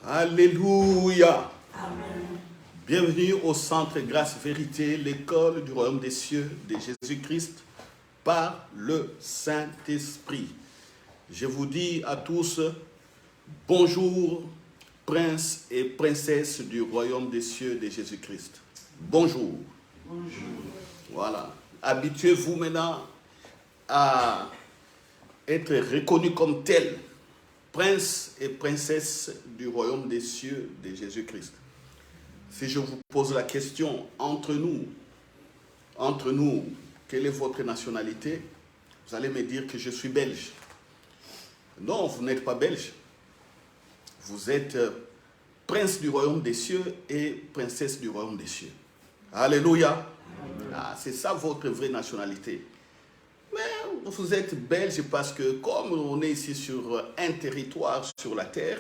Alléluia. Amen. Bienvenue au Centre Grâce Vérité, l'école du royaume des cieux de Jésus-Christ par le Saint-Esprit. Je vous dis à tous, bonjour, princes et princesses du royaume des cieux de Jésus-Christ. Bonjour. Bonjour. Voilà. Habituez-vous maintenant à être reconnus comme tels, princes et princesses du royaume des cieux de Jésus-Christ. Si je vous pose la question, entre nous, quelle est votre nationalité? Vous allez me dire que je suis belge. Non, vous n'êtes pas belge. Vous êtes prince du royaume des cieux et princesse du royaume des cieux. Alléluia. Ah, c'est ça votre vraie nationalité. Mais vous êtes belge parce que comme on est ici sur un territoire sur la terre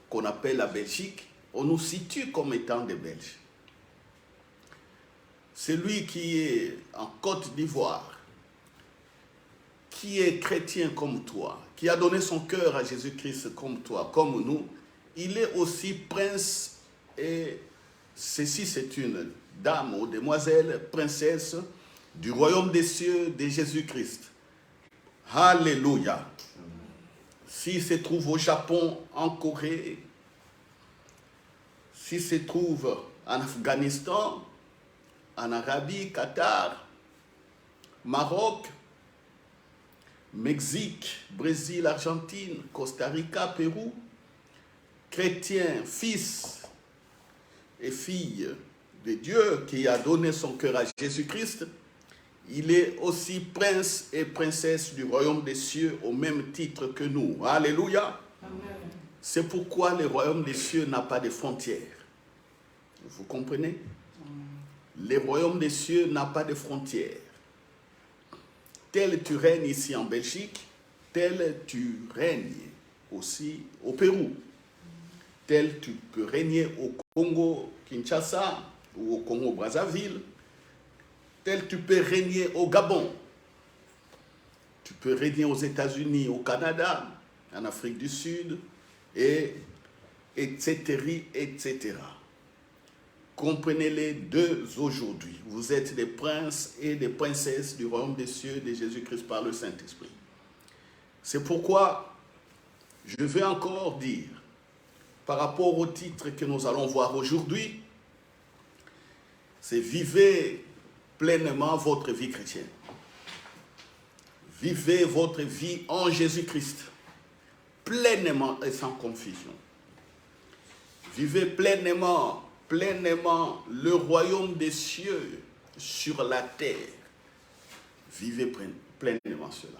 qu'on appelle la Belgique, on nous situe comme étant des Belges. Celui qui est en Côte d'Ivoire, qui est chrétien comme toi, qui a donné son cœur à Jésus-Christ comme toi, comme nous, il est aussi prince et ceci c'est une dame ou demoiselle, princesse du royaume des cieux de Jésus-Christ. Alléluia. S'il se trouve au Japon, en Corée, s'il se trouve en Afghanistan, en Arabie, Qatar, Maroc, Mexique, Brésil, Argentine, Costa Rica, Pérou, chrétien, fils et fille de Dieu qui a donné son cœur à Jésus-Christ, il est aussi prince et princesse du royaume des cieux au même titre que nous. Alléluia. C'est pourquoi le royaume des cieux n'a pas de frontières. Vous comprenez? Le royaume des cieux n'a pas de frontières. Tel tu règnes ici en Belgique, tel tu règnes aussi au Pérou. Tel tu peux régner au Congo, Kinshasa ou au Congo, Brazzaville. Tel tu peux régner au Gabon. Tu peux régner aux États-Unis, au Canada, en Afrique du Sud, et etc., etc. Comprenez-les deux aujourd'hui. Vous êtes des princes et des princesses du royaume des cieux de Jésus-Christ par le Saint-Esprit. C'est pourquoi je vais encore dire, par rapport au titre que nous allons voir aujourd'hui, c'est « Vivez pleinement votre vie chrétienne ». Vivez votre vie en Jésus-Christ, pleinement et sans confusion. Vivez pleinement le royaume des cieux sur la terre. Vivez pleinement cela.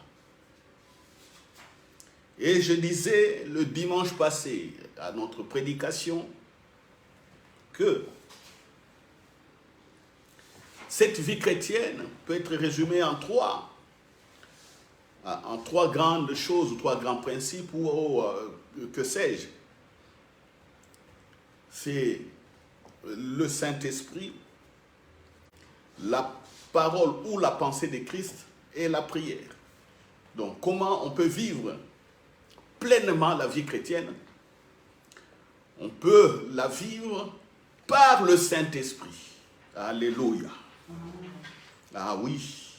Et je disais le dimanche passé à notre prédication que cette vie chrétienne peut être résumée en trois grandes choses, trois grands principes ou que sais-je. C'est le Saint-Esprit, la parole ou la pensée de Christ et la prière. Donc, comment on peut vivre pleinement la vie chrétienne? On peut la vivre par le Saint-Esprit. Alléluia. Ah oui.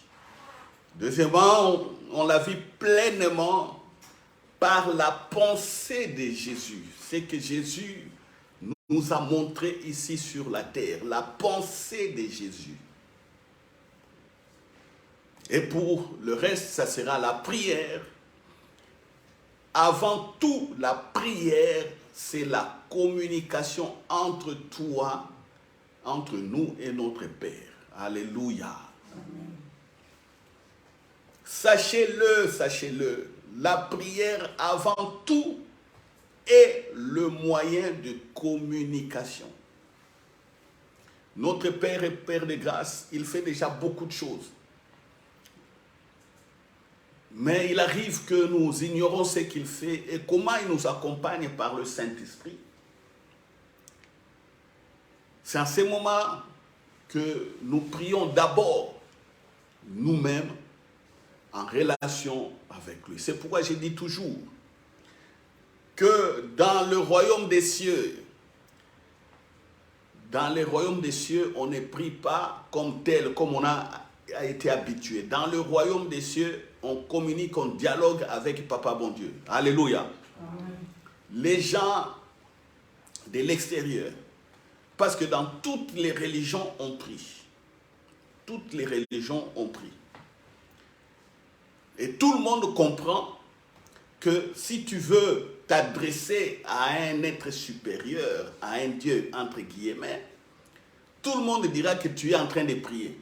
Deuxièmement, on la vit pleinement par la pensée de Jésus. C'est que Jésus nous a montré ici sur la terre, la pensée de Jésus. Et pour le reste, ça sera la prière. Avant tout, la prière, c'est la communication entre toi, entre nous et notre Père. Alléluia. Sachez-le, sachez-le, la prière avant tout est le moyen de communication. Notre Père est Père de grâce, il fait déjà beaucoup de choses. Mais il arrive que nous ignorons ce qu'il fait et comment il nous accompagne par le Saint-Esprit. C'est en ces moments que nous prions d'abord nous-mêmes en relation avec lui. C'est pourquoi je dis toujours que dans le royaume des cieux, on ne prie pas comme tel, comme on a été habitué. Dans le royaume des cieux, on communique, on dialogue avec Papa bon Dieu. Alléluia. Amen. Les gens de l'extérieur, parce que dans toutes les religions, on prie. Toutes les religions ont pris. Et tout le monde comprend que si tu veux t'adresser à un être supérieur, à un Dieu, entre guillemets, tout le monde dira que tu es en train de prier.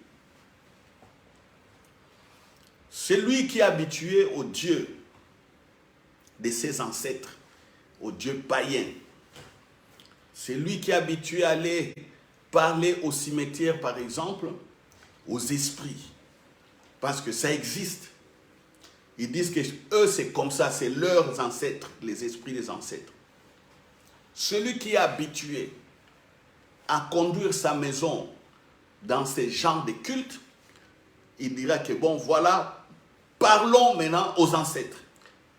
Celui qui est habitué au Dieu de ses ancêtres, au Dieu païen, celui qui est habitué à aller parler au cimetière, par exemple, aux esprits, parce que ça existe. Ils disent que eux c'est comme ça, c'est leurs ancêtres, les esprits des ancêtres. Celui qui est habitué à conduire sa maison dans ces genres de cultes, il dira que bon voilà, parlons maintenant aux ancêtres,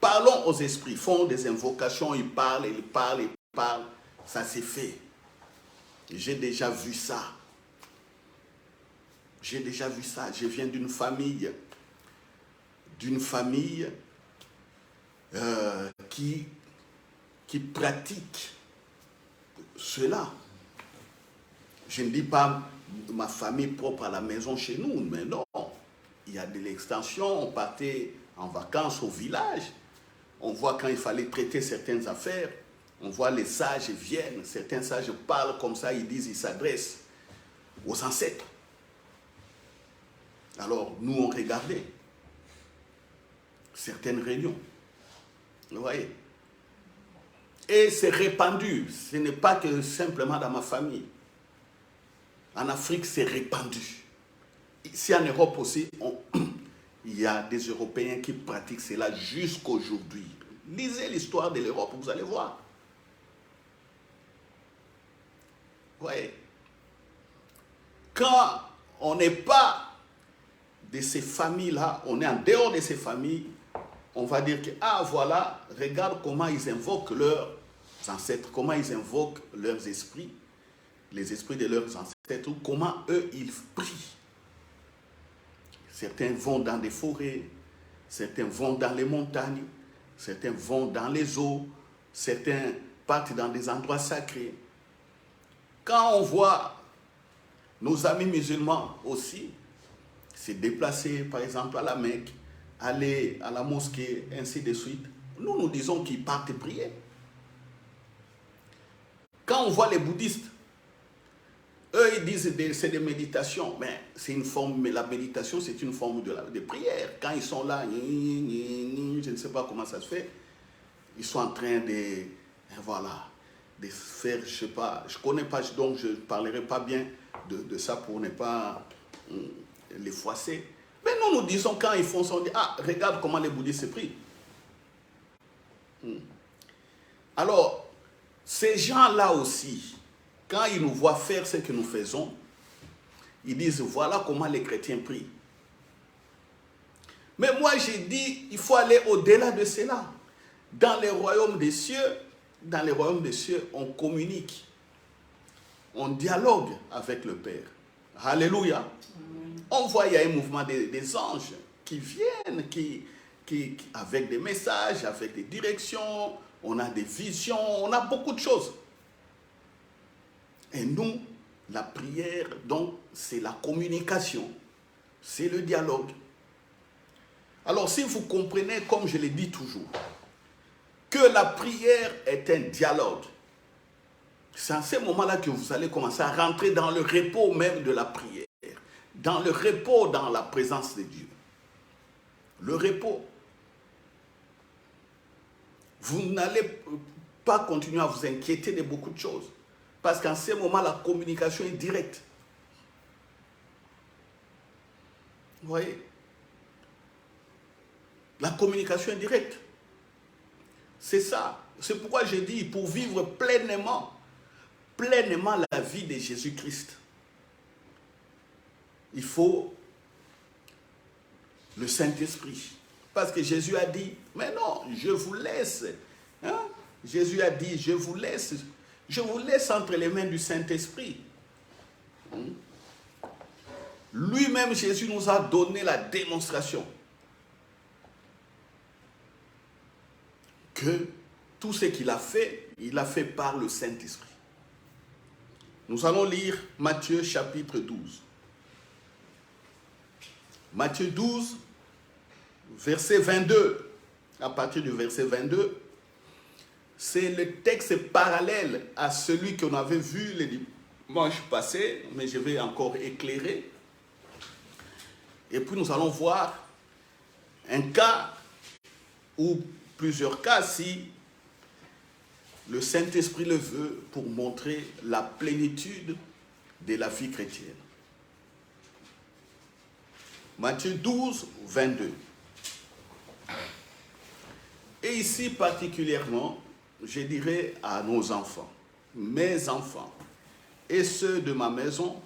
parlons aux esprits, ils font des invocations, ils parlent, ça s'est fait. J'ai déjà vu ça. J'ai déjà vu ça. Je viens d'une famille qui pratique cela. Je ne dis pas ma famille propre à la maison chez nous, mais non. Il y a de l'extension, on partait en vacances au village. On voit quand il fallait traiter certaines affaires, on voit les sages viennent, certains sages parlent comme ça, ils disent, ils s'adressent aux ancêtres. Alors, nous, on regardait certaines réunions. Vous voyez? Et c'est répandu. Ce n'est pas que simplement dans ma famille. En Afrique, c'est répandu. Ici, en Europe aussi, il y a des Européens qui pratiquent cela jusqu'aujourd'hui. Lisez l'histoire de l'Europe, vous allez voir. Vous voyez? Quand on n'est pas de ces familles-là, on est en dehors de ces familles, on va dire que, ah voilà, regarde comment ils invoquent leurs ancêtres, comment ils invoquent leurs esprits, les esprits de leurs ancêtres, ou comment eux, ils prient. Certains vont dans des forêts, certains vont dans les montagnes, certains vont dans les eaux, certains partent dans des endroits sacrés. Quand on voit nos amis musulmans aussi se déplacer, par exemple, à la Mecque, aller à la mosquée, ainsi de suite, nous disons qu'ils partent prier. Quand on voit les bouddhistes, eux, ils disent que c'est des méditations, mais c'est une forme, mais la méditation, c'est une forme de prière. Quand ils sont là, je ne sais pas comment ça se fait, ils sont en train de, voilà, de faire, je ne sais pas, je ne connais pas, donc je ne parlerai pas bien de ça pour ne pas les froisser. Mais nous disons, quand ils font ça, on dit, ah, regarde comment les bouddhistes se prient. Alors, ces gens-là aussi, quand ils nous voient faire ce que nous faisons, ils disent, voilà comment les chrétiens prient. Mais moi, j'ai dit, il faut aller au-delà de cela. Dans les royaumes des cieux, on communique. On dialogue avec le Père. Alléluia. Amen. On voit, il y a un mouvement des anges qui viennent, avec des messages, avec des directions, on a des visions, on a beaucoup de choses. Et nous, la prière, donc, c'est la communication, c'est le dialogue. Alors, si vous comprenez, comme je l'ai dit toujours, que la prière est un dialogue, c'est à ce moment-là que vous allez commencer à rentrer dans le repos même de la prière, dans le repos dans la présence de Dieu. Le repos. Vous n'allez pas continuer à vous inquiéter de beaucoup de choses, parce qu'en ce moment, la communication est directe. Vous voyez? La communication est directe. C'est ça. C'est pourquoi je dis, pour vivre pleinement la vie de Jésus-Christ, il faut le Saint-Esprit. Parce que Jésus a dit, mais non, je vous laisse. Hein? Jésus a dit, je vous laisse entre les mains du Saint-Esprit. Lui-même, Jésus nous a donné la démonstration que tout ce qu'il a fait, il a fait par le Saint-Esprit. Nous allons lire Matthieu chapitre 12. Matthieu 12, verset 22. À partir du verset 22, c'est le texte parallèle à celui qu'on avait vu le dimanche passé, mais je vais encore éclairer. Et puis nous allons voir un cas ou plusieurs cas si le Saint-Esprit le veut pour montrer la plénitude de la vie chrétienne. Matthieu 12, 22. Et ici particulièrement, je dirais à nos enfants, mes enfants, et ceux de ma maison,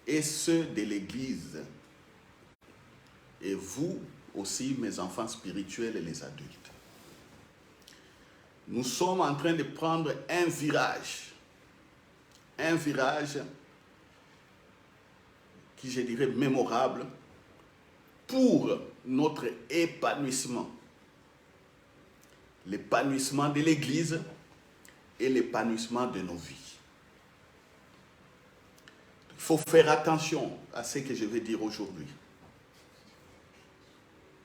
et ceux de l'Église, et vous aussi, mes enfants spirituels et les adultes. Nous sommes en train de prendre un virage qui, je dirais, mémorable pour notre épanouissement. L'épanouissement de l'Église et l'épanouissement de nos vies. Il faut faire attention à ce que je vais dire aujourd'hui.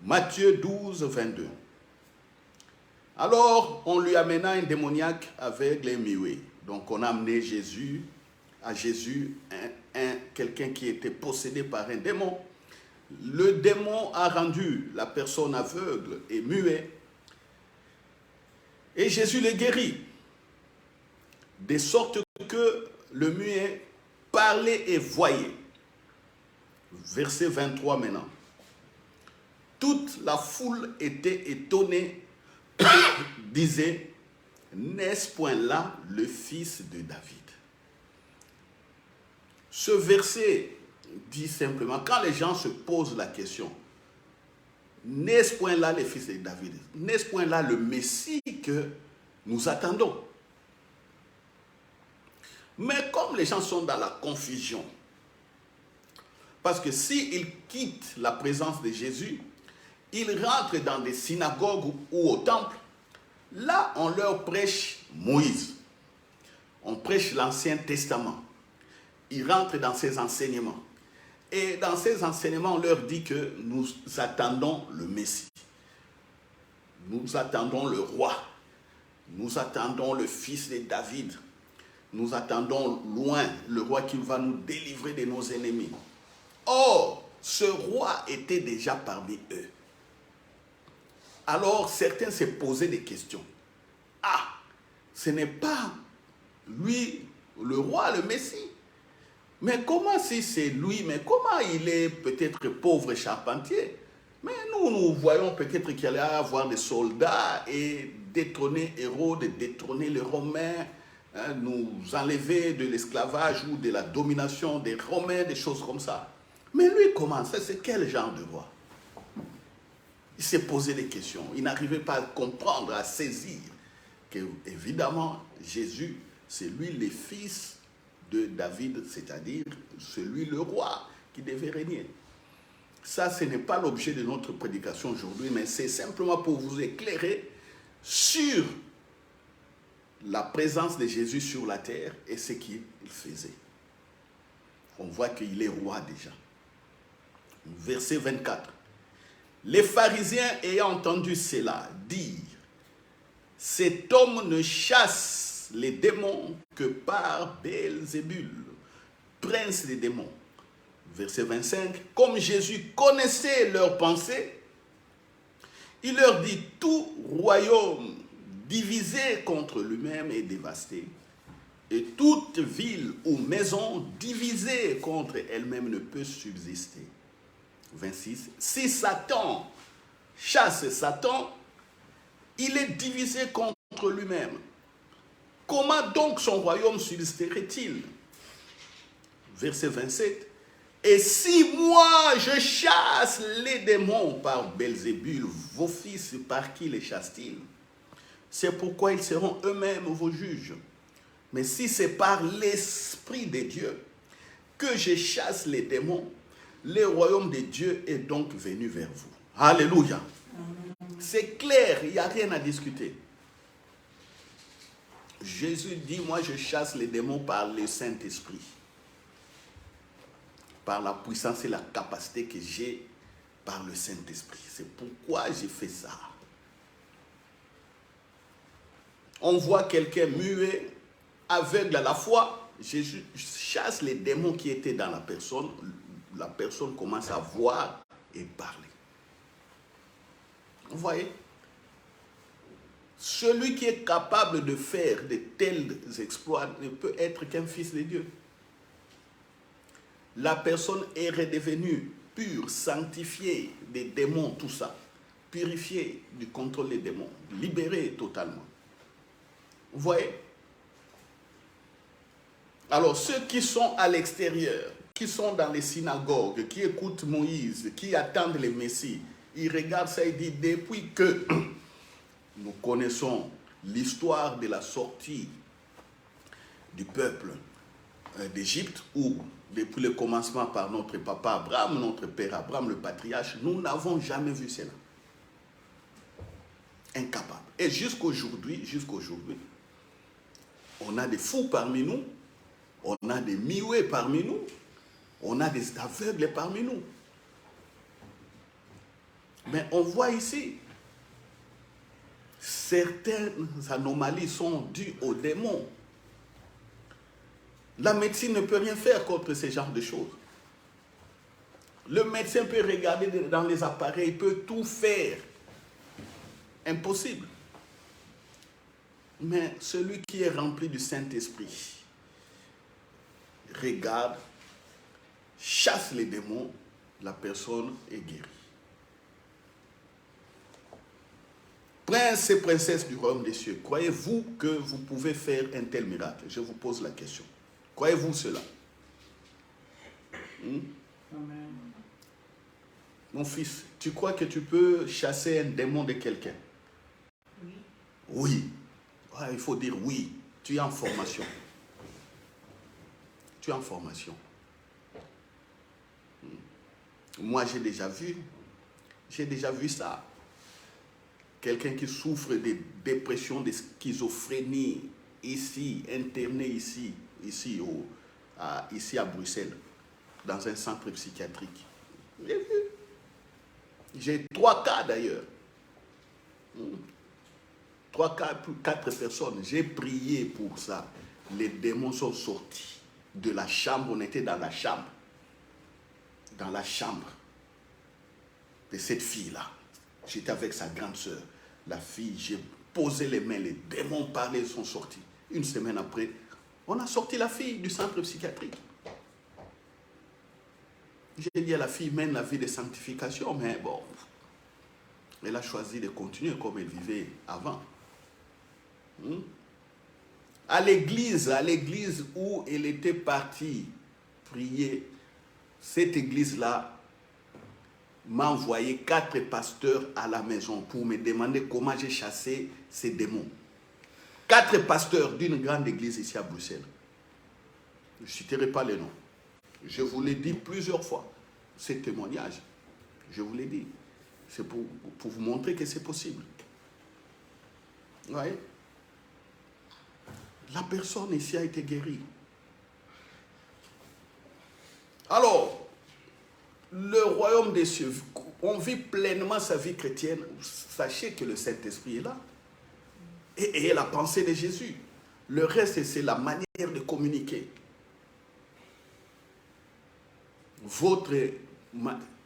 Matthieu 12, 22. Alors, on lui amena un démoniaque aveugle et muet. Donc, on a amené à Jésus quelqu'un qui était possédé par un démon. Le démon a rendu la personne aveugle et muet. Et Jésus le guérit. De sorte que le muet parlait et voyait. Verset 23 maintenant. Toute la foule était étonnée, disait, n'est-ce point là le fils de David? Ce verset dit simplement, quand les gens se posent la question, n'est-ce point là le fils de David? N'est-ce point là le Messie que nous attendons? Mais comme les gens sont dans la confusion, parce que s'ils quittent la présence de Jésus, ils rentrent dans des synagogues ou au temple, là on leur prêche Moïse, on prêche l'Ancien Testament, ils rentrent dans ces enseignements. Et dans ces enseignements, on leur dit que nous attendons le Messie. Nous attendons le roi. Nous attendons le fils de David. Nous attendons loin le roi qui va nous délivrer de nos ennemis. Or, ce roi était déjà parmi eux. Alors, certains se posaient des questions. Ah, ce n'est pas lui, le roi, le Messie. Mais comment si c'est lui, mais comment il est peut-être pauvre charpentier? Mais nous voyons peut-être qu'il allait avoir des soldats et détrôner Hérode, détrôner les Romains, hein, nous enlever de l'esclavage ou de la domination des Romains, des choses comme ça. Mais lui, comment? C'est quel genre de roi? Il s'est posé des questions. Il n'arrivait pas à comprendre, à saisir que, évidemment, Jésus, c'est lui le fils de David, c'est-à-dire celui le roi qui devait régner. Ça, ce n'est pas l'objet de notre prédication aujourd'hui, mais c'est simplement pour vous éclairer sur la présence de Jésus sur la terre et ce qu'il faisait. On voit qu'il est roi déjà. Verset 24. Les pharisiens ayant entendu cela dire, cet homme ne chasse les démons que par Belzébul, prince des démons. Verset 25, comme Jésus connaissait leurs pensées, il leur dit, tout royaume divisé contre lui-même est dévasté, et toute ville ou maison divisée contre elle-même ne peut subsister. 26, si Satan chasse Satan, il est divisé contre lui-même. Comment donc son royaume subsisterait-il? Verset 27. Et si moi je chasse les démons par Belzébul, vos fils par qui les chassent-ils? C'est pourquoi ils seront eux-mêmes vos juges. Mais si c'est par l'Esprit de Dieu que je chasse les démons, le royaume de Dieu est donc venu vers vous. Alléluia. C'est clair, il n'y a rien à discuter. Jésus dit, moi je chasse les démons par le Saint-Esprit. Par la puissance et la capacité que j'ai par le Saint-Esprit. C'est pourquoi j'ai fait ça. On voit quelqu'un muet, aveugle à la fois. Jésus chasse les démons qui étaient dans la personne. La personne commence à voir et parler. Vous voyez? Celui qui est capable de faire de tels exploits ne peut être qu'un fils de Dieu. La personne est redevenue pure, sanctifiée des démons, tout ça. Purifiée du contrôle des démons, libérée totalement. Vous voyez? Alors, ceux qui sont à l'extérieur, qui sont dans les synagogues, qui écoutent Moïse, qui attendent le Messie, ils regardent ça et disent, depuis que nous connaissons l'histoire de la sortie du peuple d'Égypte, où depuis le commencement par notre papa Abraham, notre père Abraham, le patriarche, nous n'avons jamais vu cela. Incapable. Et jusqu'aujourd'hui, on a des fous parmi nous, on a des muets parmi nous, on a des aveugles parmi nous. Mais on voit ici, certaines anomalies sont dues aux démons. La médecine ne peut rien faire contre ce genre de choses. Le médecin peut regarder dans les appareils, il peut tout faire. Impossible. Mais celui qui est rempli du Saint-Esprit regarde, chasse les démons, la personne est guérie. Princes et princesses du royaume des cieux, croyez-vous que vous pouvez faire un tel miracle? Je vous pose la question. Croyez-vous cela? Amen. Mon fils, tu crois que tu peux chasser un démon de quelqu'un? Oui. Oui. Ouais, il faut dire oui. Tu es en formation. Tu es en formation. Moi, j'ai déjà vu ça. Quelqu'un qui souffre de dépression, de schizophrénie, ici, interné ici à Bruxelles, dans un centre psychiatrique. J'ai vu. J'ai 3 cas d'ailleurs. 3 cas, 4 personnes. J'ai prié pour ça. Les démons sont sortis de la chambre. On était dans la chambre. Dans la chambre de cette fille-là. J'étais avec sa grande sœur. La fille, j'ai posé les mains, les démons parlaient, sont sortis. Une semaine après, on a sorti la fille du centre psychiatrique. J'ai dit à la fille, mène la vie de sanctification, mais bon, elle a choisi de continuer comme elle vivait avant. À l'église où elle était partie prier, cette église-là m'a envoyé 4 pasteurs à la maison pour me demander comment j'ai chassé ces démons. 4 pasteurs d'une grande église ici à Bruxelles. Je ne citerai pas les noms. Je vous l'ai dit plusieurs fois, ces témoignages. Je vous l'ai dit. C'est pour vous montrer que c'est possible. Vous voyez? La personne ici a été guérie. Alors, le royaume des cieux, on vit pleinement sa vie chrétienne. Sachez que le Saint-Esprit est là. Et la pensée de Jésus. Le reste, c'est la manière de communiquer.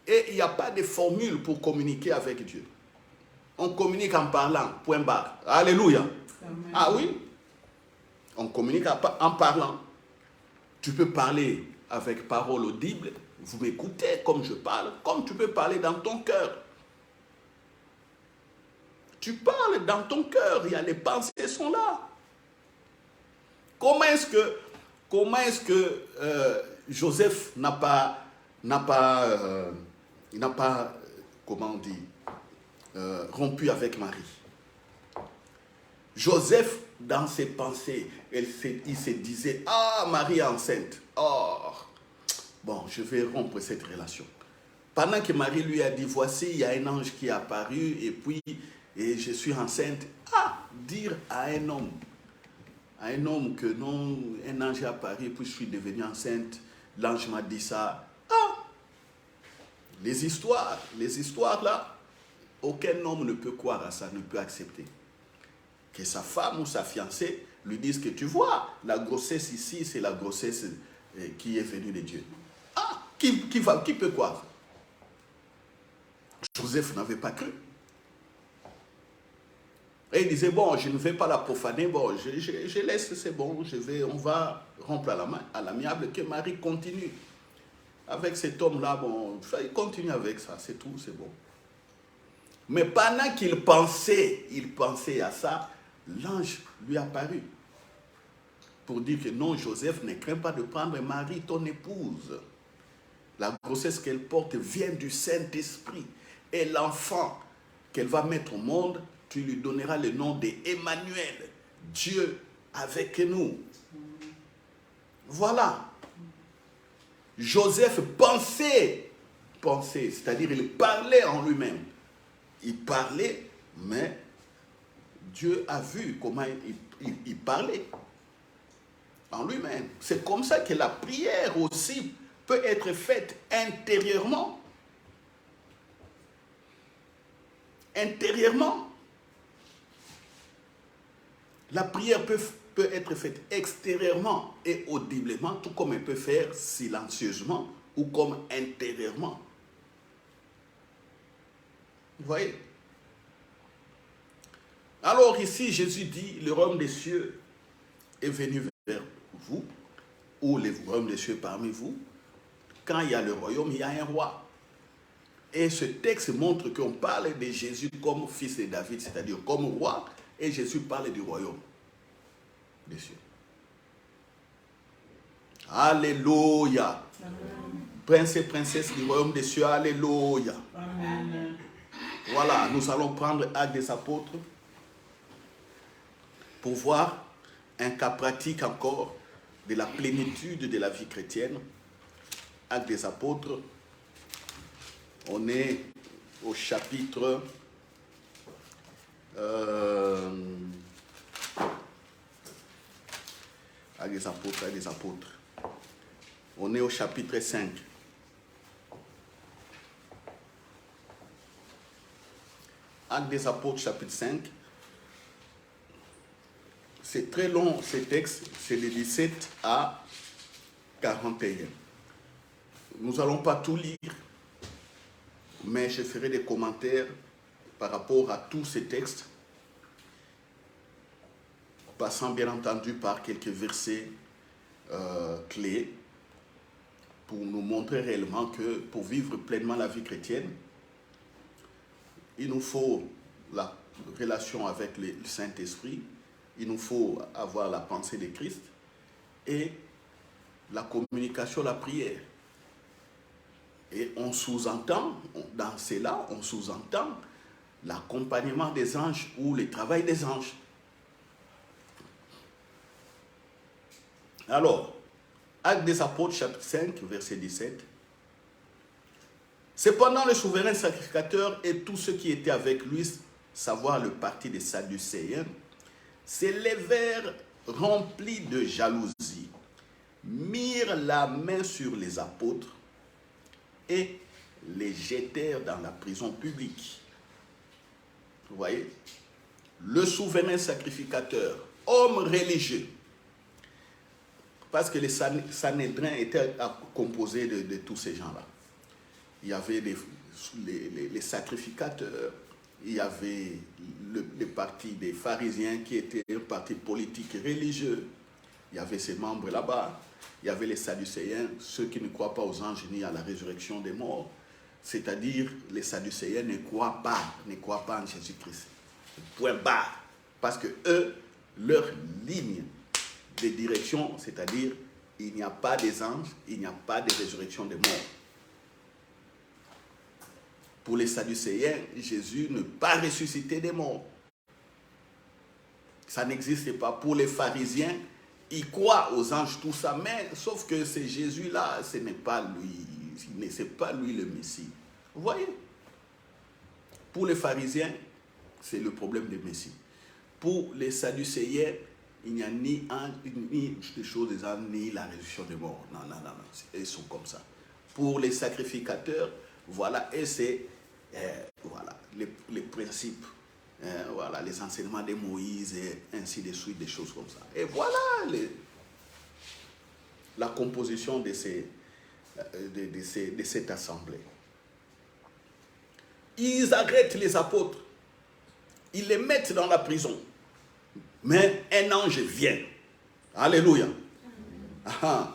Et il n'y a pas de formule pour communiquer avec Dieu. On communique en parlant, point barre. Alléluia. Amen. Ah oui? On communique en parlant. Tu peux parler avec parole audible. Vous m'écoutez comme je parle, comme tu peux parler dans ton cœur. Tu parles dans ton cœur, il y a les pensées sont là. Comment est-ce que Joseph n'a pas, comment on dit, rompu avec Marie? Joseph, dans ses pensées, il se disait, ah, Marie est enceinte. Oh, bon, je vais rompre cette relation. Pendant que Marie lui a dit, voici, il y a un ange qui est apparu, et puis, et je suis enceinte. Ah, dire à un homme que non, un ange est apparu, et puis je suis devenue enceinte, l'ange m'a dit ça. Ah, les histoires là, aucun homme ne peut croire à ça, ne peut accepter. Que sa femme ou sa fiancée lui dise que tu vois, la grossesse ici, c'est la grossesse qui est venue de Dieu. Ah, qui peut croire? Joseph n'avait pas cru. Et il disait, bon, je ne vais pas la profaner, bon, je laisse, c'est bon, on va rompre à l'amiable, que Marie continue. Avec cet homme-là, bon, il continue avec ça, c'est tout, c'est bon. Mais pendant qu'il pensait à ça, l'ange lui apparut pour dire que non, Joseph, ne crains pas de prendre Marie, ton épouse. La grossesse qu'elle porte vient du Saint-Esprit. Et l'enfant qu'elle va mettre au monde, tu lui donneras le nom d'Emmanuel, Dieu avec nous. Voilà. Joseph pensait, c'est-à-dire il parlait en lui-même. Il parlait, mais Dieu a vu comment il parlait en lui-même. C'est comme ça que la prière aussi peut être faite intérieurement. Intérieurement. La prière peut être faite extérieurement et audiblement, tout comme elle peut faire silencieusement ou comme intérieurement. Vous voyez? Alors ici, Jésus dit, le royaume des cieux est venu vers vous, ou le royaume des cieux parmi vous. Quand il y a le royaume, il y a un roi. Et ce texte montre qu'on parle de Jésus comme fils de David, c'est-à-dire comme roi, et Jésus parle du royaume des cieux. Alléluia. Prince et princesse du royaume des cieux, alléluia. Amen. Voilà, nous allons prendre Actes des Apôtres pour voir un cas pratique encore de la plénitude de la vie chrétienne. Actes des Apôtres, on est au chapitre Actes des Apôtres. On est au chapitre 5. Actes des Apôtres, chapitre 5. C'est très long, ces textes, c'est de 17 à 41. Nous n'allons pas tout lire, mais je ferai des commentaires par rapport à tous ces textes, passant bien entendu par quelques versets clés pour nous montrer réellement que pour vivre pleinement la vie chrétienne, il nous faut la relation avec le Saint-Esprit, il nous faut avoir la pensée de Christ et la communication, la prière. Et on sous-entend, dans cela, on sous-entend l'accompagnement des anges ou le travail des anges. Alors, Actes des Apôtres, chapitre 5, verset 17. Cependant, le souverain sacrificateur et tous ceux qui étaient avec lui, savoir le parti des Sadducéens, se levèrent remplis de jalousie, mirent la main sur les apôtres et les jetèrent dans la prison publique. Vous voyez? Le souverain sacrificateur, homme religieux, parce que les Sanhédrins étaient composés de tous ces gens-là. Il y avait les sacrificateurs, il y avait le parti des pharisiens qui était un parti politique et religieux. Il y avait ces membres là-bas. Il y avait les Sadducéens, ceux qui ne croient pas aux anges ni à la résurrection des morts. C'est-à-dire, les Sadducéens ne croient pas en Jésus-Christ. Point barre. Parce que eux, leur ligne de direction, c'est-à-dire, il n'y a pas des anges, il n'y a pas de résurrection des morts. Pour les Sadducéens, Jésus ne pas ressuscité des morts. Ça n'existait pas. Pour les pharisiens, ils croient aux anges, tout ça, mais sauf que c'est Jésus-là, ce n'est pas lui. C'est pas lui le Messie. Vous voyez? Pour les pharisiens, c'est le problème des Messies. Pour les Sadducéens, il n'y a ni des choses des âmes, ni la résurrection des morts. Non. Ils sont comme ça. Pour les sacrificateurs, voilà, et c'est voilà, les principes, voilà, les enseignements de Moïse et ainsi de suite, des choses comme ça. Et voilà la composition de cette assemblée. Ils arrêtent les apôtres. Ils les mettent dans la prison. Mais un ange vient. Alléluia. Ah,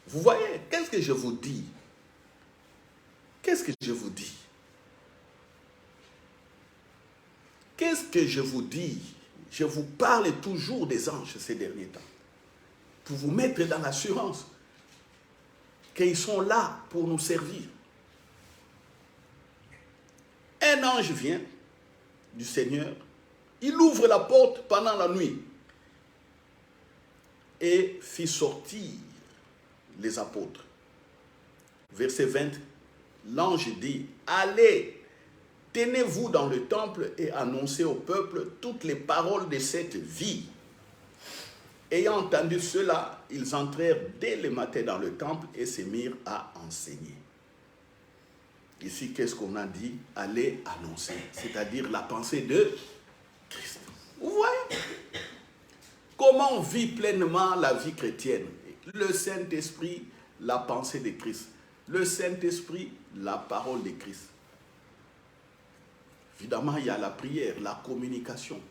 vous voyez, qu'est-ce que je vous dis? Qu'est-ce que je vous dis? Qu'est-ce que je vous dis? Je vous parle toujours des anges ces derniers temps. Pour vous mettre dans l'assurance qu'ils sont là pour nous servir. Un ange vient du Seigneur. Il ouvre la porte pendant la nuit et fit sortir les apôtres. Verset 20, l'ange dit, allez, tenez-vous dans le temple et annoncez au peuple toutes les paroles de cette vie. Ayant entendu cela, ils entrèrent dès le matin dans le temple et se mirent à enseigner. Ici, qu'est-ce qu'on a dit? Allez annoncer, c'est-à-dire la pensée de Christ. Vous voyez? Comment on vit pleinement la vie chrétienne? Le Saint-Esprit, la pensée de Christ. Le Saint-Esprit, la parole de Christ. Évidemment, il y a la prière, la communication.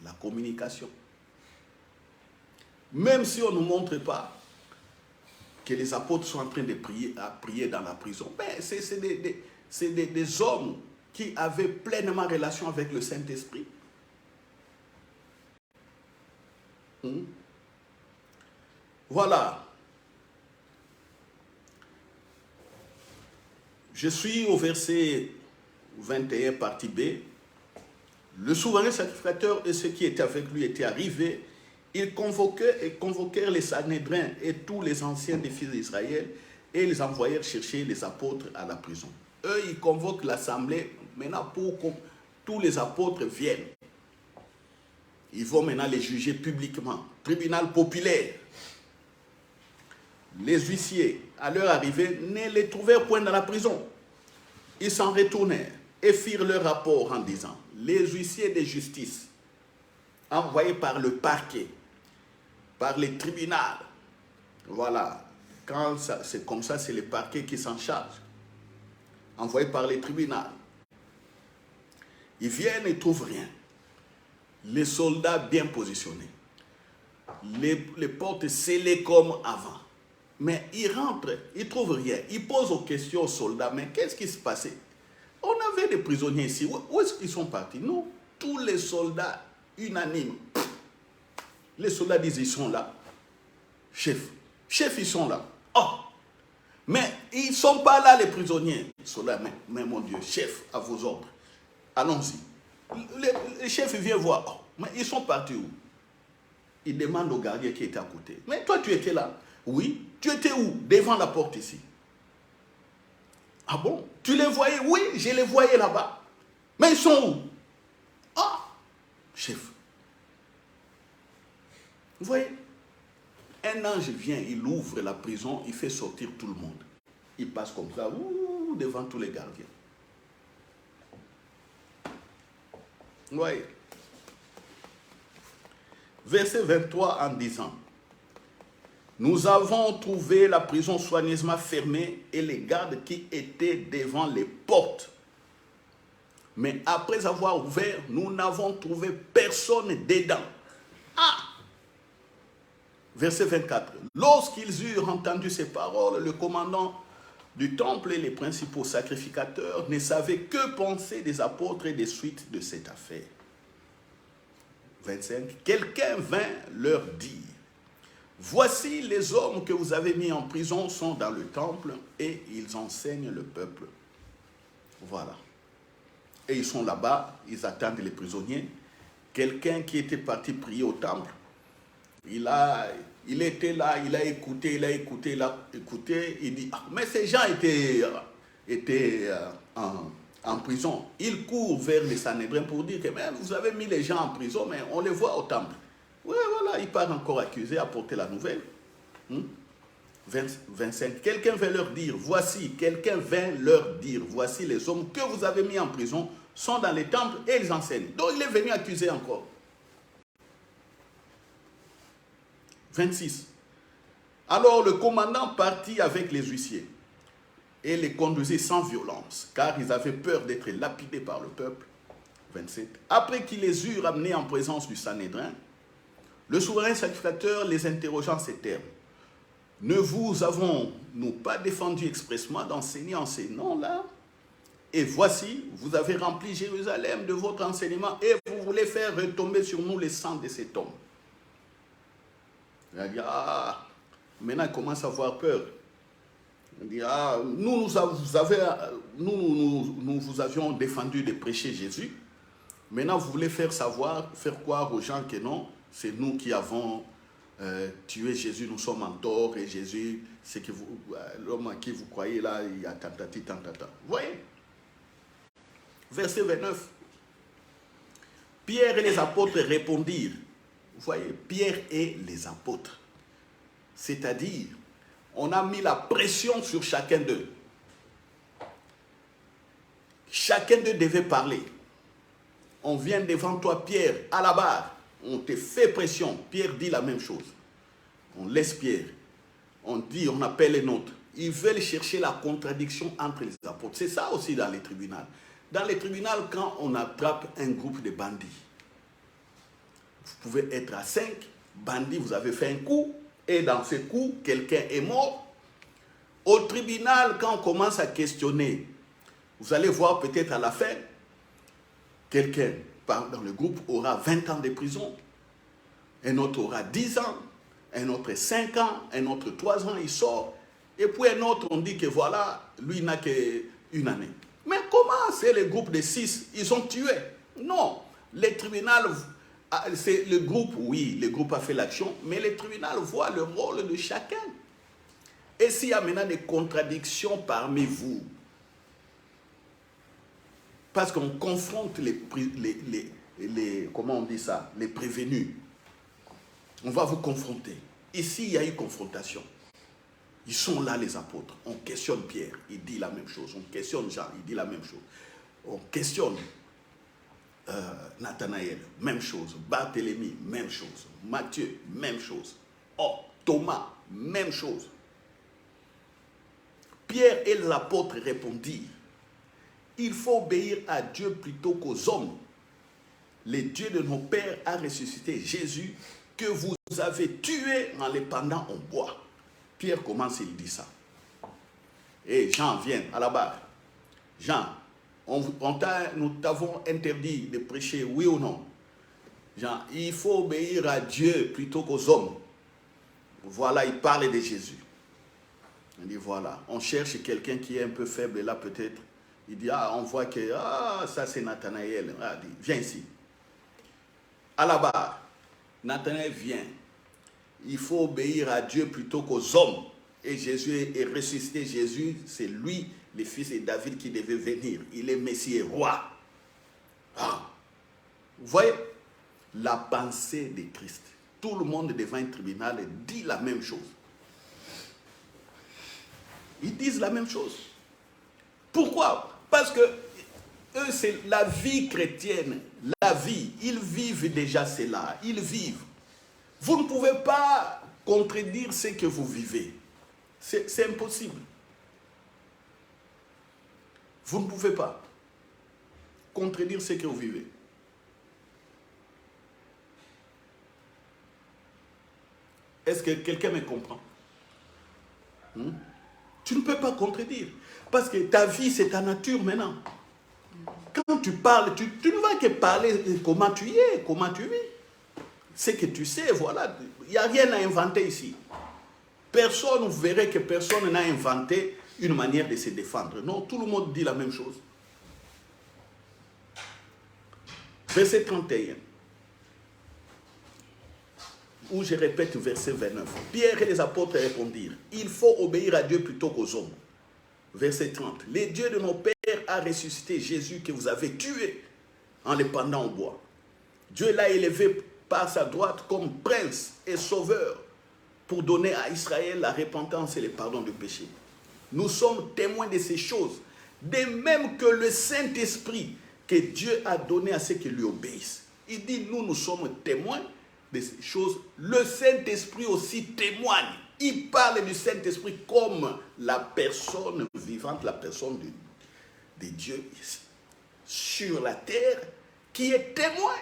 La communication. Même si on ne nous montre pas que les apôtres sont en train de prier dans la prison, mais c'est des hommes qui avaient pleinement relation avec le Saint-Esprit. Voilà. Je suis au verset 21, partie B. Le souverain sacrificateur et ceux qui étaient avec lui étaient arrivés. Ils convoquèrent les Sanhédrins et tous les anciens des fils d'Israël et ils envoyèrent chercher les apôtres à la prison. Eux, ils convoquent l'assemblée maintenant pour que tous les apôtres viennent. Ils vont maintenant les juger publiquement. Tribunal populaire. Les huissiers, à leur arrivée, ne les trouvèrent point dans la prison. Ils s'en retournèrent et firent leur rapport en disant, les huissiers de justice, envoyés par le parquet, par les tribunaux, voilà, quand c'est comme ça, c'est le parquet qui s'en charge, envoyés par les tribunaux. Ils viennent et ne trouvent rien. Les soldats bien positionnés, les portes scellées comme avant. Mais ils rentrent, ils ne trouvent rien. Ils posent aux questions aux soldats, mais qu'est-ce qui se passait? On avait des prisonniers ici. Où est-ce qu'ils sont partis? Non, tous les soldats unanimes. Les soldats disent, ils sont là. Chef, ils sont là. Oh, mais ils ne sont pas là, les prisonniers. Les soldats, mais mon Dieu, chef, à vos ordres. Allons-y. Le chef vient voir. Oh, mais ils sont partis où? Il demande au gardien qui était à côté. Mais toi, tu étais là? Oui. Tu étais où? Devant la porte ici. Ah bon? Tu les voyais? Oui, je les voyais là-bas. Mais ils sont où? Ah, chef. Vous voyez? Un ange vient, il ouvre la prison, il fait sortir tout le monde. Il passe comme ça, devant tous les gardiens. Vous voyez? Verset 23 en disant, nous avons trouvé la prison soigneusement fermée et les gardes qui étaient devant les portes. Mais après avoir ouvert, nous n'avons trouvé personne dedans. Ah! Verset 24. Lorsqu'ils eurent entendu ces paroles, le commandant du temple et les principaux sacrificateurs ne savaient que penser des apôtres et des suites de cette affaire. 25. Quelqu'un vint leur dire, voici les hommes que vous avez mis en prison sont dans le temple et ils enseignent le peuple. Voilà. Et ils sont là-bas, ils attendent les prisonniers. quelqu'un qui était parti prier au temple, il était là, il a écouté, il dit, ah, mais ces gens étaient en prison. Il court vers les Sanhédrins pour dire que mais vous avez mis les gens en prison, mais on les voit au temple. Oui, voilà, il part encore accusé, apporter la nouvelle. 25. Quelqu'un vint leur dire, voici les hommes que vous avez mis en prison sont dans les temples et ils enseignent. Donc il est venu accuser encore. 26. Alors le commandant partit avec les huissiers et les conduisit sans violence, car ils avaient peur d'être lapidés par le peuple. 27. Après qu'il les eut ramenés en présence du Sanhédrin, le souverain sacrificateur les interrogea en ces termes. Ne vous avons-nous pas défendu expressement d'enseigner en ces noms-là? Et voici, vous avez rempli Jérusalem de votre enseignement et vous voulez faire retomber sur nous les sangs de cet homme. Il a dit, ah, maintenant il commence à avoir peur. Il dit, ah, nous vous avions défendu de prêcher Jésus. Maintenant vous voulez faire croire aux gens que non, c'est nous qui avons tué Jésus, nous sommes en tort et Jésus, c'est que l'homme à qui vous croyez là, il y a tantata. Vous voyez? Verset 29. Pierre et les apôtres répondirent. Vous voyez, Pierre et les apôtres. C'est-à-dire, on a mis la pression sur chacun d'eux. Chacun d'eux devait parler. On vient devant toi, Pierre, à la barre. On te fait pression. Pierre dit la même chose. On laisse Pierre. On dit, on appelle les nôtres. Ils veulent chercher la contradiction entre les apôtres. C'est ça aussi dans les tribunaux. Dans les tribunaux, quand on attrape un groupe de bandits, vous pouvez être à 5 bandits, vous avez fait un coup, et dans ce coup, quelqu'un est mort. Au tribunal, quand on commence à questionner, vous allez voir peut-être à la fin, quelqu'un dans le groupe aura 20 ans de prison, un autre aura 10 ans, un autre 5 ans, un autre 3 ans, il sort, et puis un autre, on dit que voilà, lui n'a qu'une année. Mais comment c'est le groupe de 6, ils ont tué? Non, les tribunaux, c'est le groupe, oui, le groupe a fait l'action, mais les tribunaux voient le rôle de chacun. Et s'il y a maintenant des contradictions parmi vous, parce qu'on confronte comment on dit ça, les prévenus, on va vous confronter. Ici, il y a eu confrontation. Ils sont là, les apôtres. On questionne Pierre, il dit la même chose. On questionne Jean, il dit la même chose. On questionne Nathanaël, même chose. Barthélemy, même chose. Matthieu, même chose. Oh, Thomas, même chose. Pierre et les apôtres répondirent, il faut obéir à Dieu plutôt qu'aux hommes. Le Dieu de nos pères a ressuscité Jésus que vous avez tué en le pendant en bois. Pierre commence, il dit ça. Et Jean vient à la barre. Jean, nous t'avons interdit de prêcher, oui ou non? Jean, il faut obéir à Dieu plutôt qu'aux hommes. Voilà, il parle de Jésus. Il dit voilà, on cherche quelqu'un qui est un peu faible là peut-être. Il dit, ah, on voit que, ah, ça c'est Nathanaël. Ah, il dit, viens ici. À la barre, Nathanaël vient. Il faut obéir à Dieu plutôt qu'aux hommes. Et Jésus est ressuscité. Jésus, c'est lui, le fils de David, qui devait venir. Il est Messie et roi. Ah. Vous voyez la pensée de Christ. Tout le monde devant un tribunal dit la même chose. Ils disent la même chose. Pourquoi? Parce que eux, c'est la vie chrétienne. La vie, ils vivent déjà cela. Ils vivent. Vous ne pouvez pas contredire ce que vous vivez. C'est impossible. Vous ne pouvez pas contredire ce que vous vivez. Est-ce que quelqu'un me comprend? Tu ne peux pas contredire. Parce que ta vie, c'est ta nature maintenant. Quand tu parles, tu ne vas que parler comment tu es, comment tu vis. C'est que tu sais, voilà, il n'y a rien à inventer ici. Personne, vous verrez que personne n'a inventé une manière de se défendre. Non, tout le monde dit la même chose. Verset 31. où je répète verset 29. Pierre et les apôtres répondirent, il faut obéir à Dieu plutôt qu'aux hommes. Verset 30. Les dieux de nos pères a ressuscité Jésus que vous avez tué en le pendant au bois. Dieu l'a élevé par sa droite comme prince et sauveur pour donner à Israël la repentance et le pardon du péché. Nous sommes témoins de ces choses, de même que le Saint-Esprit que Dieu a donné à ceux qui lui obéissent. Il dit, nous sommes témoins de ces choses. Le Saint-Esprit aussi témoigne. Il parle du Saint-Esprit comme la personne vivante, la personne de Dieu sur la terre qui est témoin.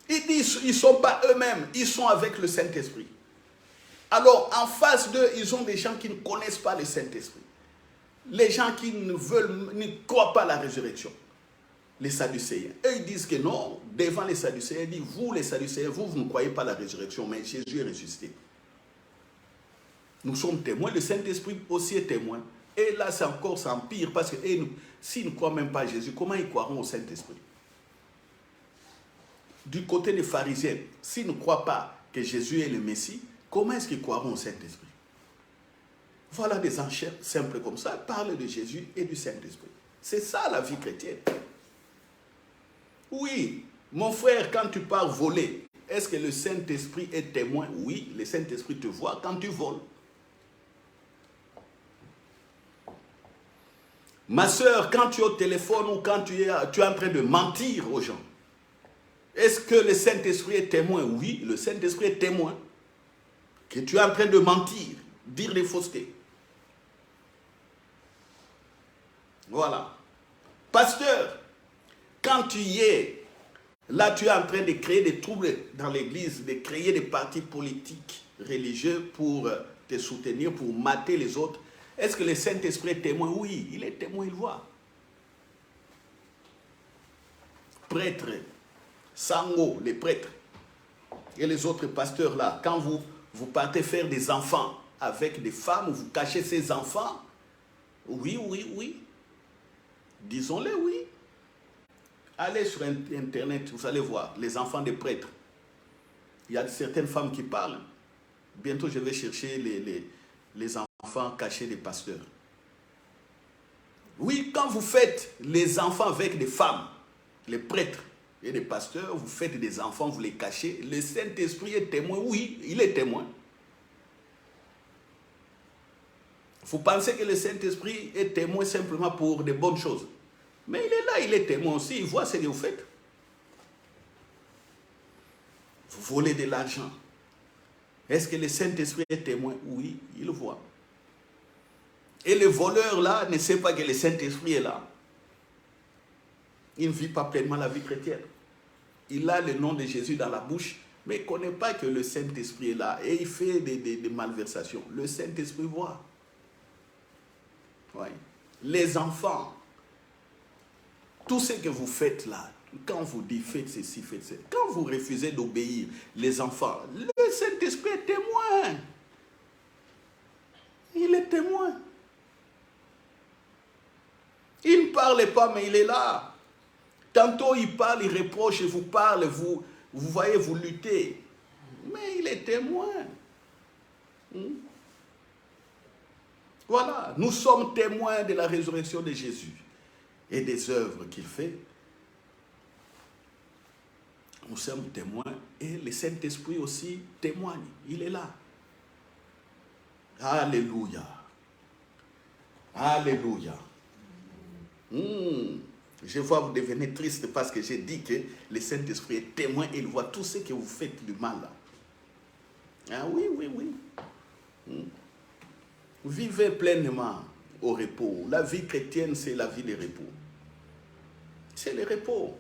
Il dit, ils ne sont pas eux-mêmes, ils sont avec le Saint-Esprit. Alors, en face d'eux, ils ont des gens qui ne connaissent pas le Saint-Esprit. Les gens qui ne croient pas à la résurrection. Les Sadducéens. Eux, ils disent que non, devant les Sadducéens, ils disent, vous les Sadducéens, vous ne croyez pas à la résurrection, mais Jésus est ressuscité. Nous sommes témoins, le Saint-Esprit aussi est témoin. Et là, c'est encore, ça empire, parce que s'ils ne croient même pas à Jésus, comment ils croiront au Saint-Esprit? Du côté des pharisiens, s'ils ne croient pas que Jésus est le Messie, comment est-ce qu'ils croiront au Saint-Esprit? Voilà des enchères simples comme ça, parlent de Jésus et du Saint-Esprit. C'est ça la vie chrétienne. Oui, mon frère, quand tu pars voler, est-ce que le Saint-Esprit est témoin? Oui, le Saint-Esprit te voit quand tu voles. Ma soeur, quand tu es au téléphone ou quand tu es en train de mentir aux gens, est-ce que le Saint-Esprit est témoin? Oui, le Saint-Esprit est témoin. Que tu es en train de mentir, dire des faussetés. Voilà. Pasteur, quand tu y es, là tu es en train de créer des troubles dans l'église, de créer des partis politiques, religieux pour te soutenir, pour mater les autres. Est-ce que le Saint-Esprit est témoin? Oui, il est témoin, il voit. Prêtres, Sango, les prêtres, et les autres pasteurs là, quand vous partez faire des enfants avec des femmes, vous cachez ces enfants, oui. Disons-le, oui. Allez sur Internet, vous allez voir, les enfants des prêtres. Il y a certaines femmes qui parlent. Bientôt, je vais chercher les enfants cachés des pasteurs. Oui, quand vous faites les enfants avec des femmes, les prêtres et les pasteurs, vous faites des enfants, vous les cachez, le Saint-Esprit est témoin. Oui, il est témoin. Vous pensez que le Saint-Esprit est témoin simplement pour de bonnes choses. Mais il est là, il est témoin aussi, il voit ce que vous faites. Vous volez de l'argent. Est-ce que le Saint-Esprit est témoin? Oui, il le voit. Et le voleur là ne sait pas que le Saint-Esprit est là. Il ne vit pas pleinement la vie chrétienne. Il a le nom de Jésus dans la bouche, mais il ne connaît pas que le Saint-Esprit est là. Et il fait des malversations. Le Saint-Esprit voit. Oui. Les enfants, tout ce que vous faites là, quand vous dites faites ceci, faites cela, quand vous refusez d'obéir, les enfants, le Saint-Esprit est témoin. Il est témoin. Il ne parle pas, mais il est là. Tantôt il parle, il reproche, il vous parle, vous voyez, vous luttez. Mais il est témoin. Voilà, nous sommes témoins de la résurrection de Jésus et des œuvres qu'il fait. Nous sommes témoins et le Saint-Esprit aussi témoigne. Il est là. Alléluia. Alléluia. Je vois vous devenez triste parce que j'ai dit que le Saint-Esprit est témoin et il voit tout ce que vous faites du mal là. Ah oui. Vivez pleinement au repos. La vie chrétienne, c'est la vie de repos. C'est le repos.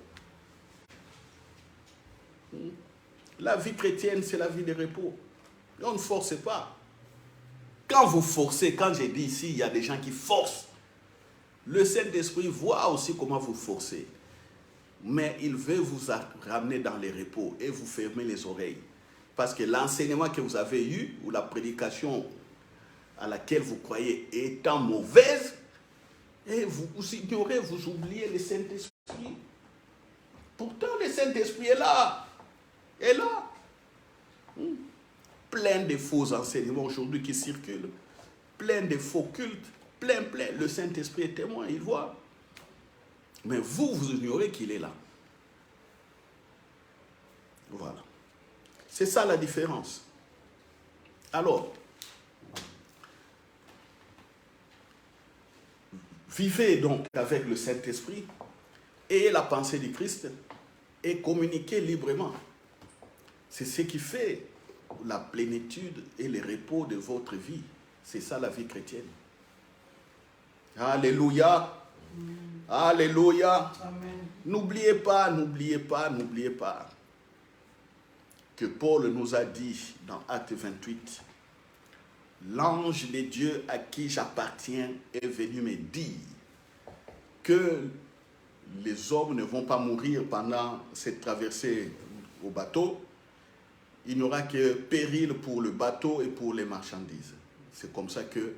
La vie chrétienne, c'est la vie de repos. On ne force pas. Quand vous forcez, quand j'ai dit ici, il y a des gens qui forcent. Le Saint-Esprit voit aussi comment vous forcez. Mais il veut vous ramener dans les repos et vous fermer les oreilles. Parce que l'enseignement que vous avez eu, ou la prédication à laquelle vous croyez étant mauvaise, et vous ignorez, vous oubliez le Saint-Esprit. Pourtant, le Saint-Esprit est là. est là. Plein de faux enseignements aujourd'hui qui circulent, plein de faux cultes, plein. Le Saint-Esprit est témoin, il voit. Mais vous ignorez qu'il est là. Voilà. C'est ça la différence. Alors, vivez donc avec le Saint-Esprit et la pensée du Christ et communiquez librement. C'est ce qui fait la plénitude et le repos de votre vie. C'est ça la vie chrétienne. Alléluia. Alléluia. Amen. N'oubliez pas que Paul nous a dit dans Acte 28, l'ange de Dieu à qui j'appartiens est venu me dire que les hommes ne vont pas mourir pendant cette traversée au bateau. Il n'y aura que péril pour le bateau et pour les marchandises. C'est comme ça que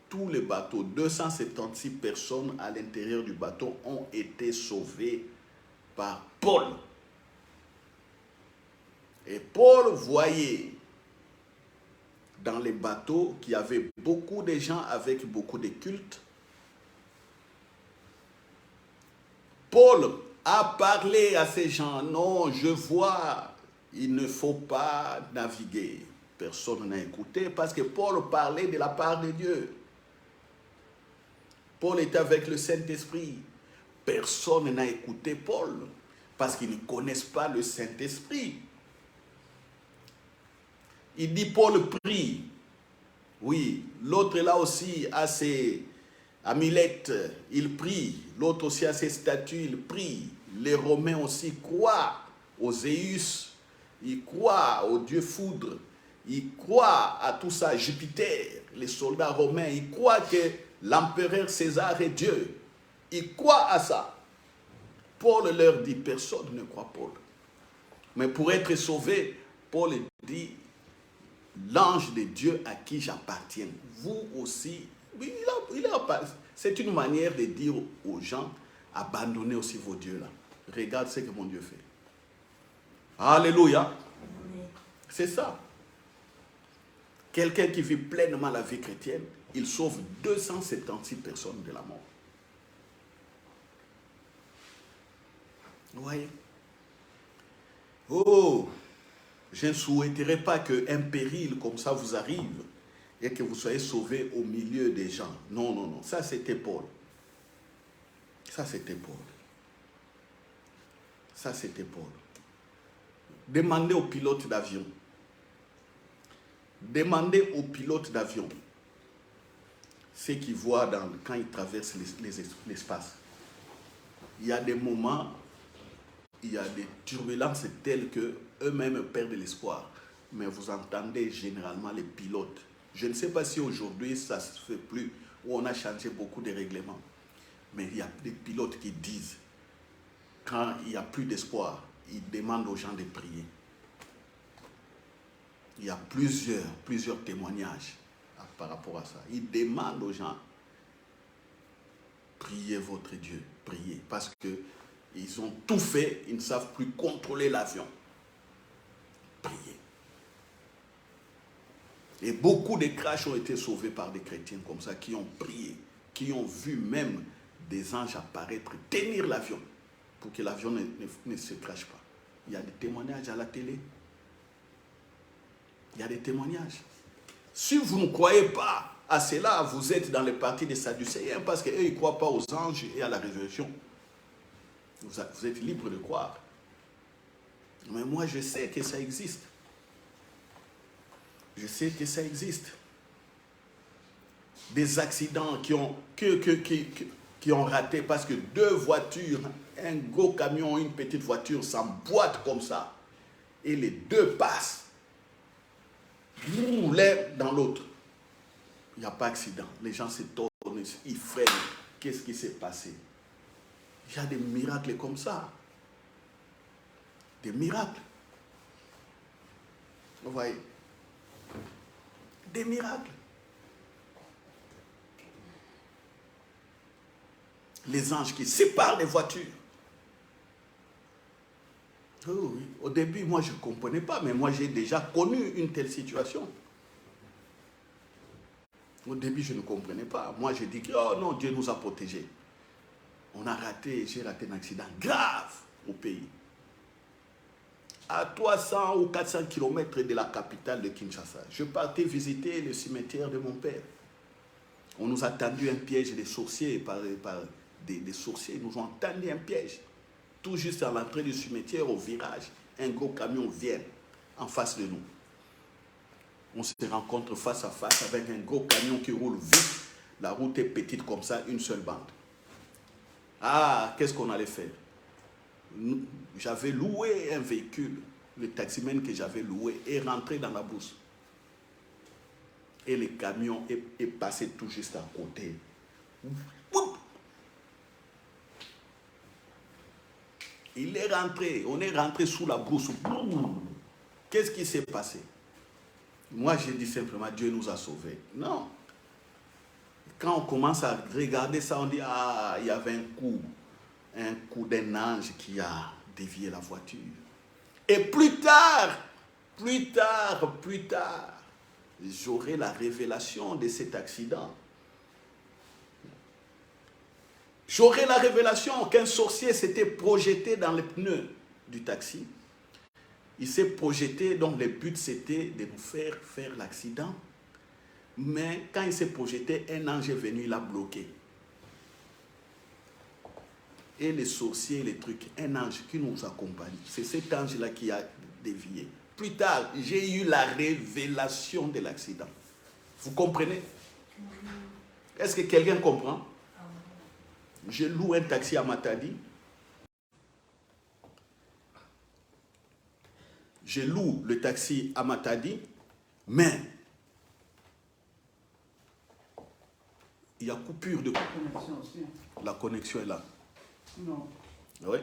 tous les bateaux, 276 personnes à l'intérieur du bateau ont été sauvées par Paul. Et Paul voyait dans les bateaux qu'il y avait beaucoup de gens avec beaucoup de cultes. Paul a parlé à ces gens, non, je vois, il ne faut pas naviguer. Personne n'a écouté parce que Paul parlait de la part de Dieu. Paul était avec le Saint-Esprit. Personne n'a écouté Paul parce qu'ils ne connaissent pas le Saint-Esprit. Il dit Paul prie. Oui, l'autre là aussi a ses amulettes, il prie. L'autre aussi a ses statues, il prie. Les Romains aussi croient aux Zéus, ils croient au dieu foudre, ils croient à tout ça, Jupiter, les soldats romains, ils croient que l'empereur César est Dieu. Ils croient à ça. Paul leur dit, personne ne croit Paul. Mais pour être sauvé, Paul dit, l'ange de Dieu à qui j'appartiens. Vous aussi, c'est une manière de dire aux gens, abandonnez aussi vos dieux là. Regarde ce que mon Dieu fait. Alléluia. C'est ça. Quelqu'un qui vit pleinement la vie chrétienne, il sauve 276 personnes de la mort. Vous voyez? Oh, je ne souhaiterais pas qu'un péril comme ça vous arrive et que vous soyez sauvés au milieu des gens. Non, non, non. Ça, c'était Paul. Ça, c'était Paul. Ça, c'était Paul. Demandez aux pilotes d'avion. Demandez aux pilotes d'avion ce qu'ils voient quand ils traversent l'espace. Il y a des moments, il y a des turbulences telles qu'eux-mêmes perdent l'espoir. Mais vous entendez généralement les pilotes. Je ne sais pas si aujourd'hui ça ne se fait plus, ou on a changé beaucoup de règlements. Mais il y a des pilotes qui disent, quand il n'y a plus d'espoir, ils demandent aux gens de prier. Il y a plusieurs témoignages par rapport à ça. Ils demandent aux gens, priez votre Dieu, priez. Parce qu'ils ont tout fait, ils ne savent plus contrôler l'avion. Priez. Et beaucoup de crashs ont été sauvés par des chrétiens comme ça, qui ont prié, qui ont vu même des anges apparaître, tenir l'avion, pour que l'avion ne se crache pas. Il y a des témoignages à la télé. Il y a des témoignages. Si vous ne croyez pas à cela, vous êtes dans les partis des Sadducéens, parce qu'eux, ils ne croient pas aux anges et à la résurrection. Vous êtes libre de croire. Mais moi, je sais que ça existe. Je sais que ça existe. Des accidents qui ont raté parce que deux voitures, un gros camion, une petite voiture s'emboîtent comme ça. Et les deux passent. L'un dans l'autre. Il n'y a pas d'accident. Les gens se tournent, ils freinent. Qu'est-ce qui s'est passé? Il y a des miracles comme ça. Des miracles. Vous voyez? Des miracles. Les anges qui séparent les voitures. Oh oui. Au début, moi, je ne comprenais pas, mais moi, j'ai déjà connu une telle situation. Au début, je ne comprenais pas. Moi, j'ai dit que, oh non, Dieu nous a protégés. J'ai raté un accident grave au pays. À 300 ou 400 km de la capitale de Kinshasa. Je partais visiter le cimetière de mon père. On nous a tendu un piège des sorciers, des sorciers. Ils nous ont tendu un piège. Tout juste à l'entrée du cimetière, au virage, un gros camion vient en face de nous. On se rencontre face à face avec un gros camion qui roule vite. La route est petite comme ça, une seule bande. Ah, qu'est-ce qu'on allait faire? J'avais loué un véhicule. Le taximène que j'avais loué est rentré dans la bourse. Et le camion est passé tout juste à côté. Il est rentré, on est rentré sous la brousse. Qu'est-ce qui s'est passé? Moi, j'ai dit simplement, Dieu nous a sauvés. Non. Quand on commence à regarder ça, on dit, ah, il y avait un coup d'un ange qui a dévié la voiture. Et plus tard, j'aurai la révélation de cet accident. J'aurai la révélation qu'un sorcier s'était projeté dans les pneus du taxi. Il s'est projeté, donc le but c'était de nous faire l'accident. Mais quand il s'est projeté, un ange est venu, il a bloqué. Et les sorciers, les trucs, un ange qui nous accompagne. C'est cet ange-là qui a dévié. Plus tard, j'ai eu la révélation de l'accident. Vous comprenez? Est-ce que quelqu'un comprend? Je loue un taxi à Matadi. Je loue le taxi à Matadi, mais il y a coupure de Connexion aussi. La connexion est là. Non. Oui.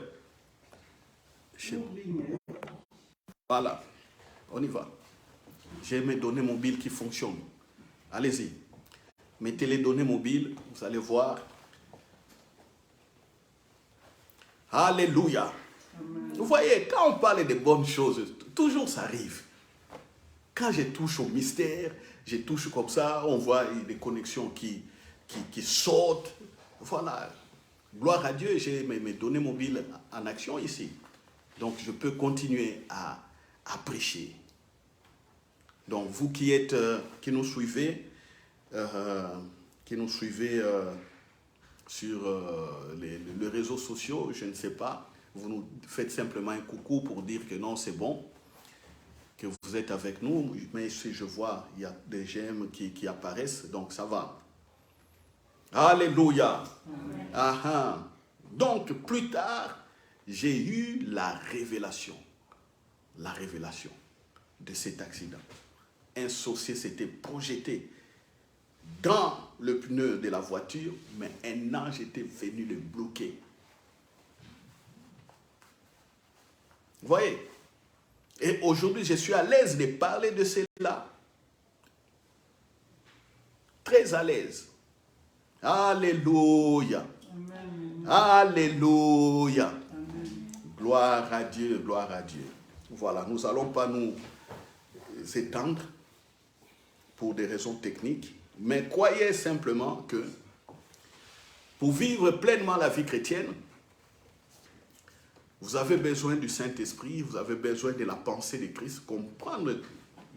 Une ligne. Voilà. On y va. J'ai mes données mobiles qui fonctionnent. Allez-y. Mettez les données mobiles, vous allez voir. Alléluia. Amen. Vous voyez, quand on parle de bonnes choses, toujours ça arrive. Quand je touche au mystère, je touche comme ça, on voit des connexions qui sautent. Voilà. Gloire à Dieu, j'ai mes données mobiles en action ici. Donc, je peux continuer à prêcher. Donc, vous qui nous suivez, sur les réseaux sociaux, je ne sais pas, vous nous faites simplement un coucou pour dire que non, c'est bon, que vous êtes avec nous, mais si je vois, il y a des j'aime qui apparaissent, donc ça va. Alléluia. Aha. Donc, plus tard, j'ai eu la révélation de cet accident. Un sorcier s'était projeté dans le pneu de la voiture, mais un ange était venu le bloquer. Vous voyez? Et aujourd'hui, je suis à l'aise de parler de cela. Très à l'aise. Alléluia. Amen. Alléluia. Amen. Gloire à Dieu, gloire à Dieu. Voilà, nous n'allons pas nous étendre pour des raisons techniques, mais croyez simplement que pour vivre pleinement la vie chrétienne, vous avez besoin du Saint-Esprit, vous avez besoin de la pensée de Christ, comprendre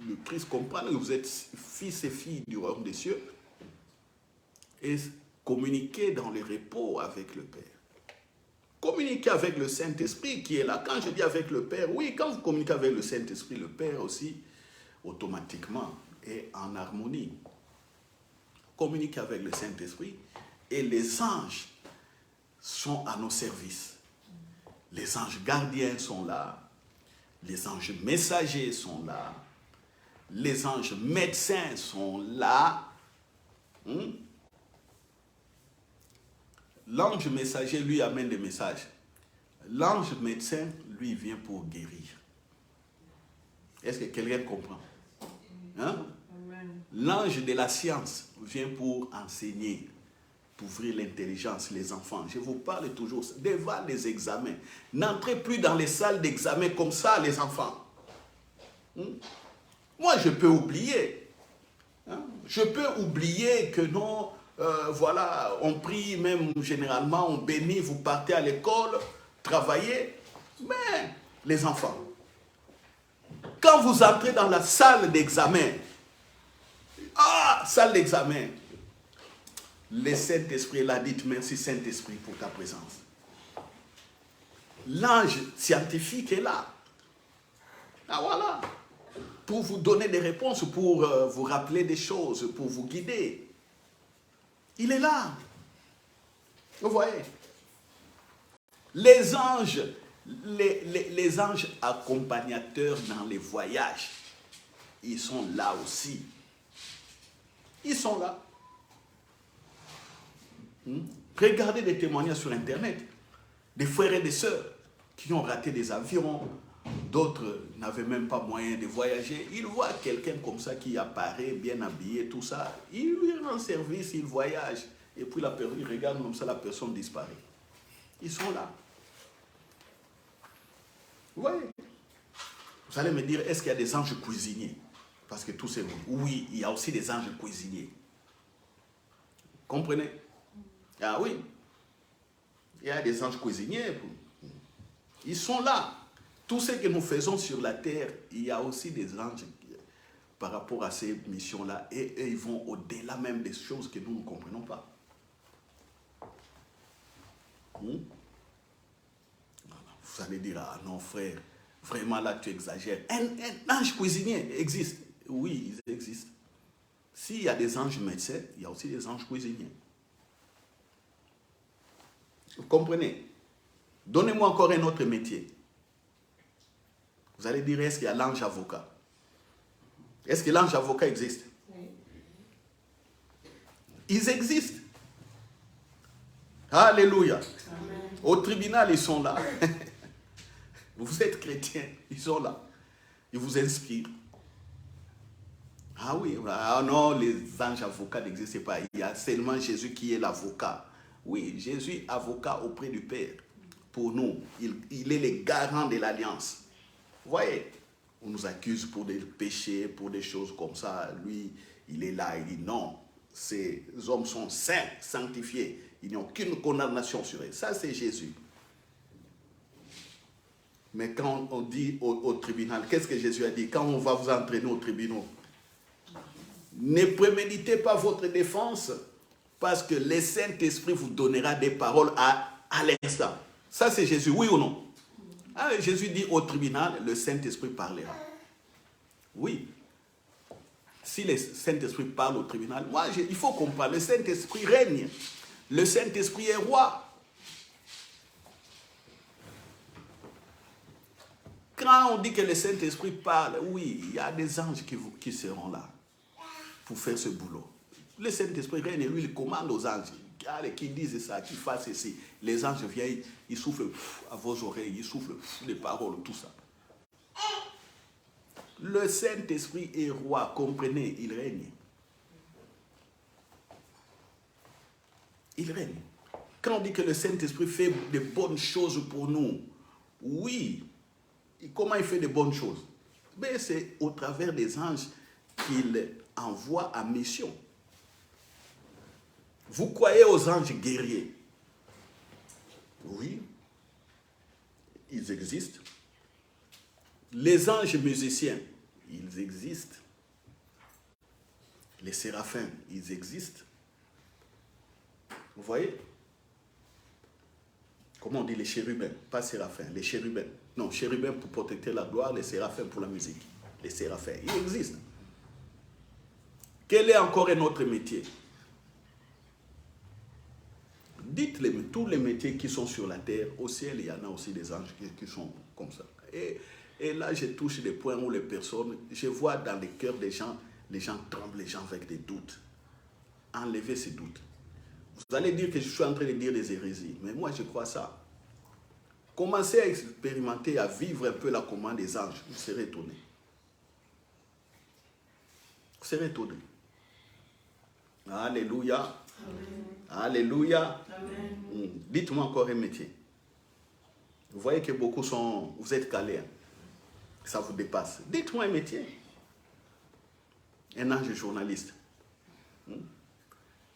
le Christ, comprendre que vous êtes fils et filles du royaume des cieux et communiquer dans le repos avec le Père. Communiquer avec le Saint-Esprit qui est là. Quand je dis avec le Père, oui, quand vous communiquez avec le Saint-Esprit, le Père aussi, automatiquement, est en harmonie. Communiquer avec le Saint-Esprit et les anges sont à nos services. Les anges gardiens sont là, les anges messagers sont là, les anges médecins sont là. L'ange messager, lui, amène des messages. L'ange médecin, lui, vient pour guérir. Est-ce que quelqu'un comprend? Hein? Amen. L'ange de la science vient pour enseigner. d'ouvrir l'intelligence, les enfants. Je vous parle toujours, devant les examens. N'entrez plus dans les salles d'examen comme ça, les enfants. Moi, je peux oublier. Je peux oublier que non, voilà, on prie même généralement, on bénit, vous partez à l'école, travaillez. Mais les enfants, quand vous entrez dans la salle d'examen, salle d'examen, le Saint-Esprit l'a dit, merci Saint-Esprit pour ta présence. L'ange scientifique est là. Voilà. Pour vous donner des réponses, pour vous rappeler des choses, pour vous guider. Il est là. Vous voyez. Les anges, les anges accompagnateurs dans les voyages, ils sont là aussi. Ils sont là. Regardez des témoignages sur Internet, des frères et des sœurs qui ont raté des avions, d'autres n'avaient même pas moyen de voyager. Ils voient quelqu'un comme ça qui apparaît, bien habillé, tout ça. Il lui rend service, il voyage. Et puis il regarde comme ça, la personne disparaît. Ils sont là. Vous voyez? Vous allez me dire, est-ce qu'il y a des anges cuisiniers? Parce que tout c'est bon. Oui, il y a aussi des anges cuisiniers. Comprenez? Ah oui. Il y a des anges cuisiniers. Ils sont là. Tout ce que nous faisons sur la terre, il y a aussi des anges par rapport à ces missions-là. Et eux, ils vont au-delà même des choses que nous ne comprenons pas. Vous allez dire, ah non frère, vraiment là tu exagères. Un ange cuisinier existe. Oui, ils existent. S'il y a des anges médecins, il y a aussi des anges cuisiniers. Vous comprenez? Donnez-moi encore un autre métier. Vous allez dire, est-ce qu'il y a l'ange avocat? Est-ce que l'ange avocat existe? Oui. Ils existent. Alléluia. Amen. Au tribunal, ils sont là. Vous êtes chrétien, ils sont là. Ils vous inspirent. Ah oui, ah non, les anges avocats n'existent pas. Il y a seulement Jésus qui est l'avocat. Oui, Jésus, avocat auprès du Père. Pour nous, il est le garant de l'alliance. Vous voyez, on nous accuse pour des péchés, pour des choses comme ça. Lui, il est là, il dit non. Ces hommes sont saints, sanctifiés. Il n'y a aucune condamnation sur eux. Ça, c'est Jésus. Mais quand on dit au tribunal, qu'est-ce que Jésus a dit? Quand on va vous entraîner au tribunal, ne préméditez pas votre défense parce que le Saint-Esprit vous donnera des paroles à l'instant. Ça, c'est Jésus, oui ou non? Jésus dit au tribunal, le Saint-Esprit parlera. Oui. Si le Saint-Esprit parle au tribunal, il faut qu'on parle. Le Saint-Esprit règne. Le Saint-Esprit est roi. Quand on dit que le Saint-Esprit parle, oui, il y a des anges qui seront là pour faire ce boulot. Le Saint-Esprit règne et lui, il commande aux anges qui disent ça, qui fassent ceci. Les anges viennent, ils soufflent à vos oreilles, ils soufflent les paroles, tout ça. Le Saint-Esprit est roi, comprenez, il règne. Il règne. Quand on dit que le Saint-Esprit fait de bonnes choses pour nous, oui. Et comment il fait de bonnes choses? Mais c'est au travers des anges qu'il envoie à mission. Vous croyez aux anges guerriers? Oui. Ils existent. Les anges musiciens, ils existent. Les séraphins, ils existent. Vous voyez? Comment on dit les chérubins? Pas séraphins, les chérubins. Non, chérubins pour protéger la gloire, les séraphins pour la musique. Les séraphins, ils existent. Quel est encore un autre métier? Dites-les, tous les métiers qui sont sur la terre, au ciel, il y en a aussi des anges qui sont comme ça. Et là, je touche des points où les personnes, je vois dans les cœurs des gens, les gens tremblent, les gens avec des doutes. Enlevez ces doutes. Vous allez dire que je suis en train de dire des hérésies, mais moi je crois ça. Commencez à expérimenter, à vivre un peu la commande des anges, vous serez étonné. Vous serez étonné. Alléluia. Alléluia. Amen. Dites-moi encore un métier. Vous voyez que beaucoup sont... Vous êtes calés. Hein. Ça vous dépasse. Dites-moi un métier. Un ange journaliste.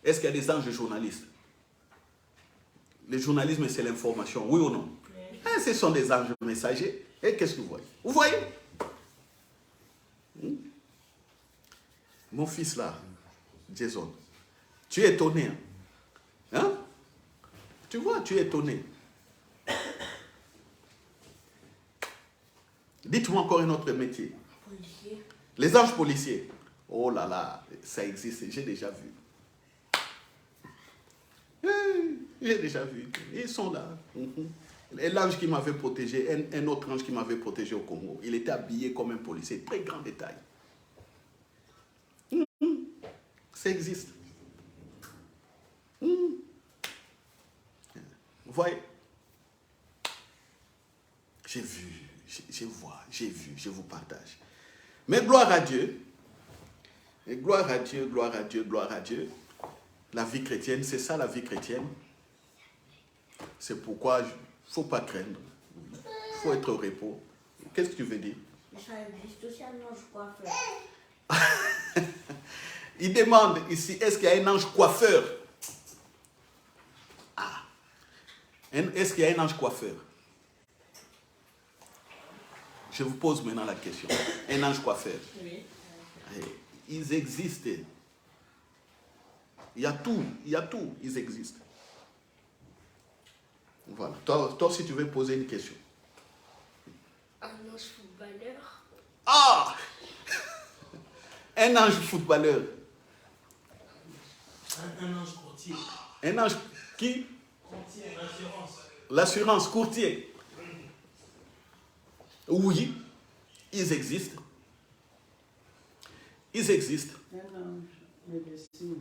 Est-ce qu'il y a des anges journalistes? Le journalisme, c'est l'information, oui ou non? Et ce sont des anges messagers. Et qu'est-ce que vous voyez? Vous voyez? Mon fils là, Jason, tu es étonné. Hein? Hein? Tu vois, tu es étonné. Dites-moi encore un autre métier. Policier. Les anges policiers. Oh là là, ça existe, j'ai déjà vu. J'ai déjà vu. Ils sont là. L'ange qui m'avait protégé, un autre ange qui m'avait protégé au Congo, il était habillé comme un policier, très grand détail. Ça existe. Vous voyez? J'ai vu, je vois, j'ai vu, je vous partage. Mais gloire à Dieu. Et gloire à Dieu, gloire à Dieu, gloire à Dieu. La vie chrétienne, c'est ça la vie chrétienne. C'est pourquoi il ne faut pas craindre. Il faut être au repos. Qu'est-ce que tu veux dire? Ça existe aussi un ange coiffeur. Il demande ici, est-ce qu'il y a un ange coiffeur? Ah. Est-ce qu'il y a un ange coiffeur? Je vous pose maintenant la question. Un ange coiffeur? Oui. Ils existent. Il y a tout, ils existent. Voilà. Toi, si tu veux poser une question. Un ange footballeur. Ah! Un ange footballeur. Un ange courtier. Un ange qui? Courtier, l'assurance. L'assurance, courtier. Oui, ils existent. Ils existent. Un ange médecine.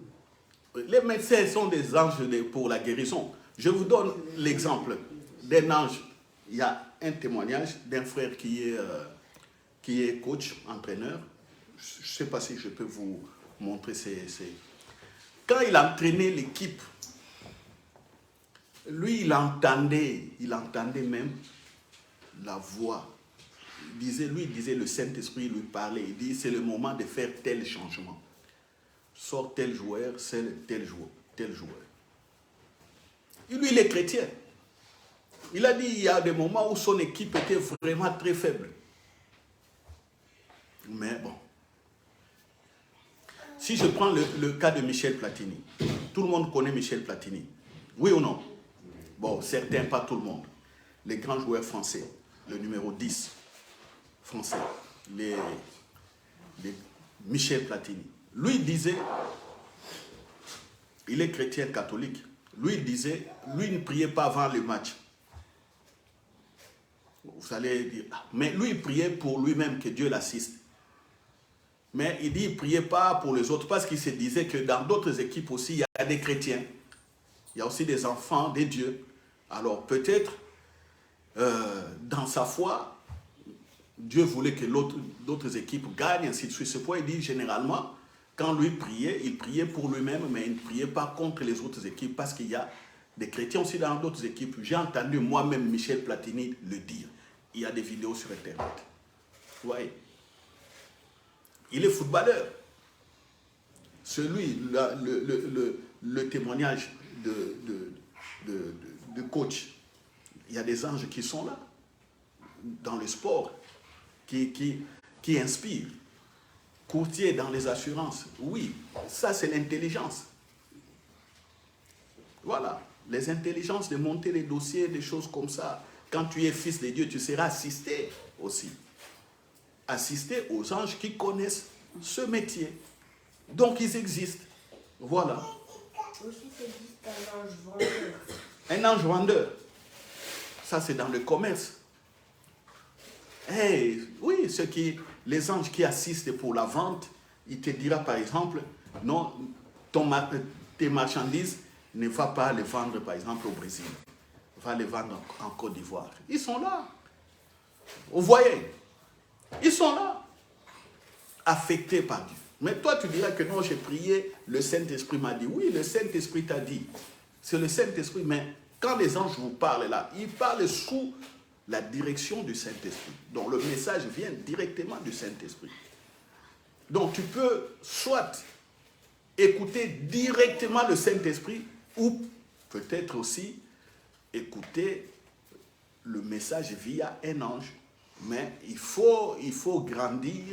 Les médecins sont des anges pour la guérison. Je vous donne l'exemple d'un ange. Il y a un témoignage d'un frère qui est coach, entraîneur. Je ne sais pas si je peux vous montrer. Quand il entraînait l'équipe, lui, il entendait même la voix. Lui, il disait, le Saint-Esprit lui parlait. Il dit, c'est le moment de faire tel changement. Sort tel joueur, c'est tel joueur. Et lui, il est chrétien. Il a dit, il y a des moments où son équipe était vraiment très faible. Mais bon. Si je prends le cas de Michel Platini, tout le monde connaît Michel Platini. Oui ou non? Bon, certains, pas tout le monde. Les grands joueurs français, le numéro 10 français, Michel Platini. Lui, il disait, il est chrétien catholique, lui, il disait, lui, il ne priait pas avant le match. Vous allez dire, mais lui, il priait pour lui-même, que Dieu l'assiste. Mais il dit, il ne priait pas pour les autres, parce qu'il se disait que dans d'autres équipes aussi, il y a des chrétiens. Il y a aussi des enfants, des dieux. Alors peut-être, dans sa foi, Dieu voulait que d'autres équipes gagnent, ainsi de suite. C'est pourquoi il dit généralement, quand lui priait, il priait pour lui-même, mais il ne priait pas contre les autres équipes, parce qu'il y a des chrétiens aussi dans d'autres équipes. J'ai entendu moi-même Michel Platini le dire. Il y a des vidéos sur Internet. Vous voyez? Il est footballeur. Celui, le témoignage de coach, il y a des anges qui sont là, dans le sport, qui inspirent. Courtier dans les assurances, oui, ça c'est l'intelligence. Voilà, les intelligences de monter les dossiers, des choses comme ça. Quand tu es fils de Dieu, tu seras assisté aussi. Assisté aux anges qui connaissent ce métier. Donc ils existent. Voilà. Aussi, ça existe un ange vendeur. Un ange vendeur. Ça c'est dans le commerce. Hey, oui, les anges qui assistent pour la vente, il te dira par exemple, non, tes marchandises, ne va pas les vendre par exemple au Brésil. Va les vendre en Côte d'Ivoire. Ils sont là. Vous voyez? Ils sont là. Affectés par Dieu. Mais toi, tu dirais que non, j'ai prié, le Saint-Esprit m'a dit. Oui, le Saint-Esprit t'a dit. C'est le Saint-Esprit, mais quand les anges vous parlent là, ils parlent sous la direction du Saint-Esprit. Donc le message vient directement du Saint-Esprit. Donc tu peux soit écouter directement le Saint-Esprit ou peut-être aussi écouter le message via un ange. Mais il faut grandir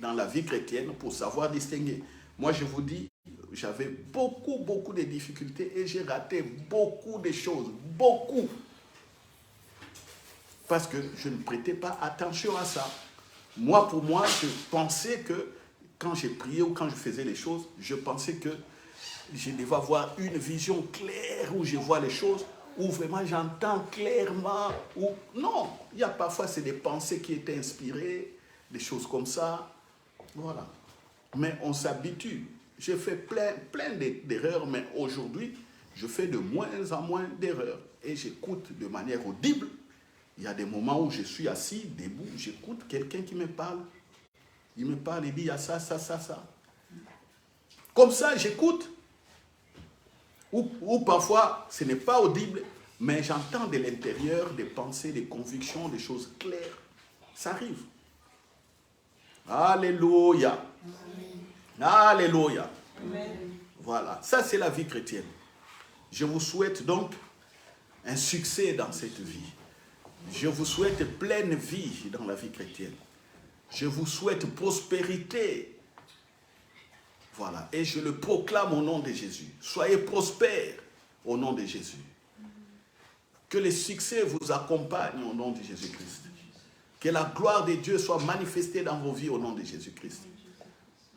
dans la vie chrétienne pour savoir distinguer. Moi, je vous dis, j'avais beaucoup de difficultés et j'ai raté beaucoup de choses. Beaucoup. Parce que je ne prêtais pas attention à ça. Moi, pour moi, je pensais que quand j'ai prié ou quand je faisais les choses, je pensais que je devais avoir une vision claire où je vois les choses, où vraiment j'entends clairement. Où... Non, il y a parfois, c'est des pensées qui étaient inspirées, des choses comme ça. Voilà. Mais on s'habitue. J'ai fait plein d'erreurs, mais aujourd'hui, je fais de moins en moins d'erreurs. Et j'écoute de manière audible. Il y a des moments où je suis assis, debout, j'écoute quelqu'un qui me parle. Il me parle, il dit, il y a ça. Comme ça, j'écoute. Ou parfois, ce n'est pas audible, mais j'entends de l'intérieur des pensées, des convictions, des choses claires. Ça arrive. Alléluia. Alléluia. Amen. Voilà, ça c'est la vie chrétienne. Je vous souhaite donc un succès dans cette vie. Je vous souhaite pleine vie dans la vie chrétienne. Je vous souhaite prospérité. Voilà, et je le proclame au nom de Jésus. Soyez prospères au nom de Jésus. Que les succès vous accompagnent au nom de Jésus-Christ. Que la gloire de Dieu soit manifestée dans vos vies au nom de Jésus-Christ.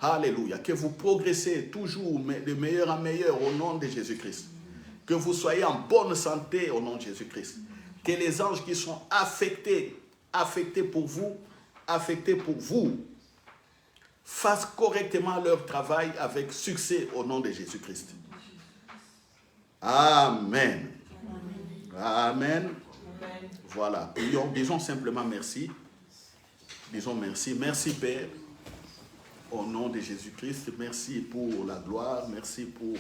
Alléluia. Que vous progressez toujours de meilleur en meilleur au nom de Jésus-Christ. Que vous soyez en bonne santé au nom de Jésus-Christ. Que les anges qui sont affectés pour vous, fassent correctement leur travail avec succès au nom de Jésus-Christ. Amen. Amen. Voilà. Disons simplement merci. Disons merci. Merci Père. Au nom de Jésus-Christ, merci pour la gloire. Merci pour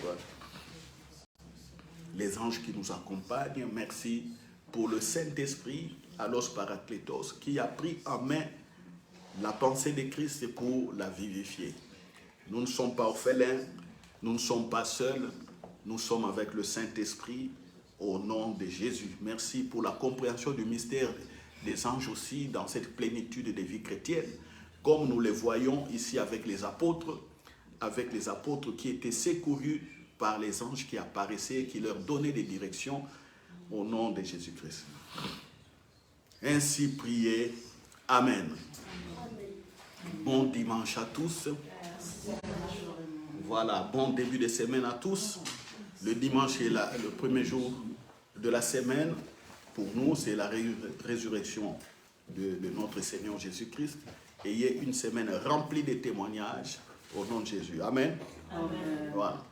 les anges qui nous accompagnent. Merci pour le Saint-Esprit, Allos Parakletos, qui a pris en main la pensée de Christ pour la vivifier. Nous ne sommes pas orphelins, nous ne sommes pas seuls, nous sommes avec le Saint-Esprit au nom de Jésus. Merci pour la compréhension du mystère des anges aussi dans cette plénitude de vie chrétienne, comme nous les voyons ici avec les apôtres qui étaient secourus par les anges qui apparaissaient, qui leur donnaient des directions au nom de Jésus-Christ. Ainsi priez. Amen. Bon dimanche à tous. Voilà, bon début de semaine à tous. Le dimanche est le premier jour de la semaine. Pour nous, c'est la résurrection de notre Seigneur Jésus-Christ. Ayez une semaine remplie de témoignages au nom de Jésus. Amen. Amen. Voilà.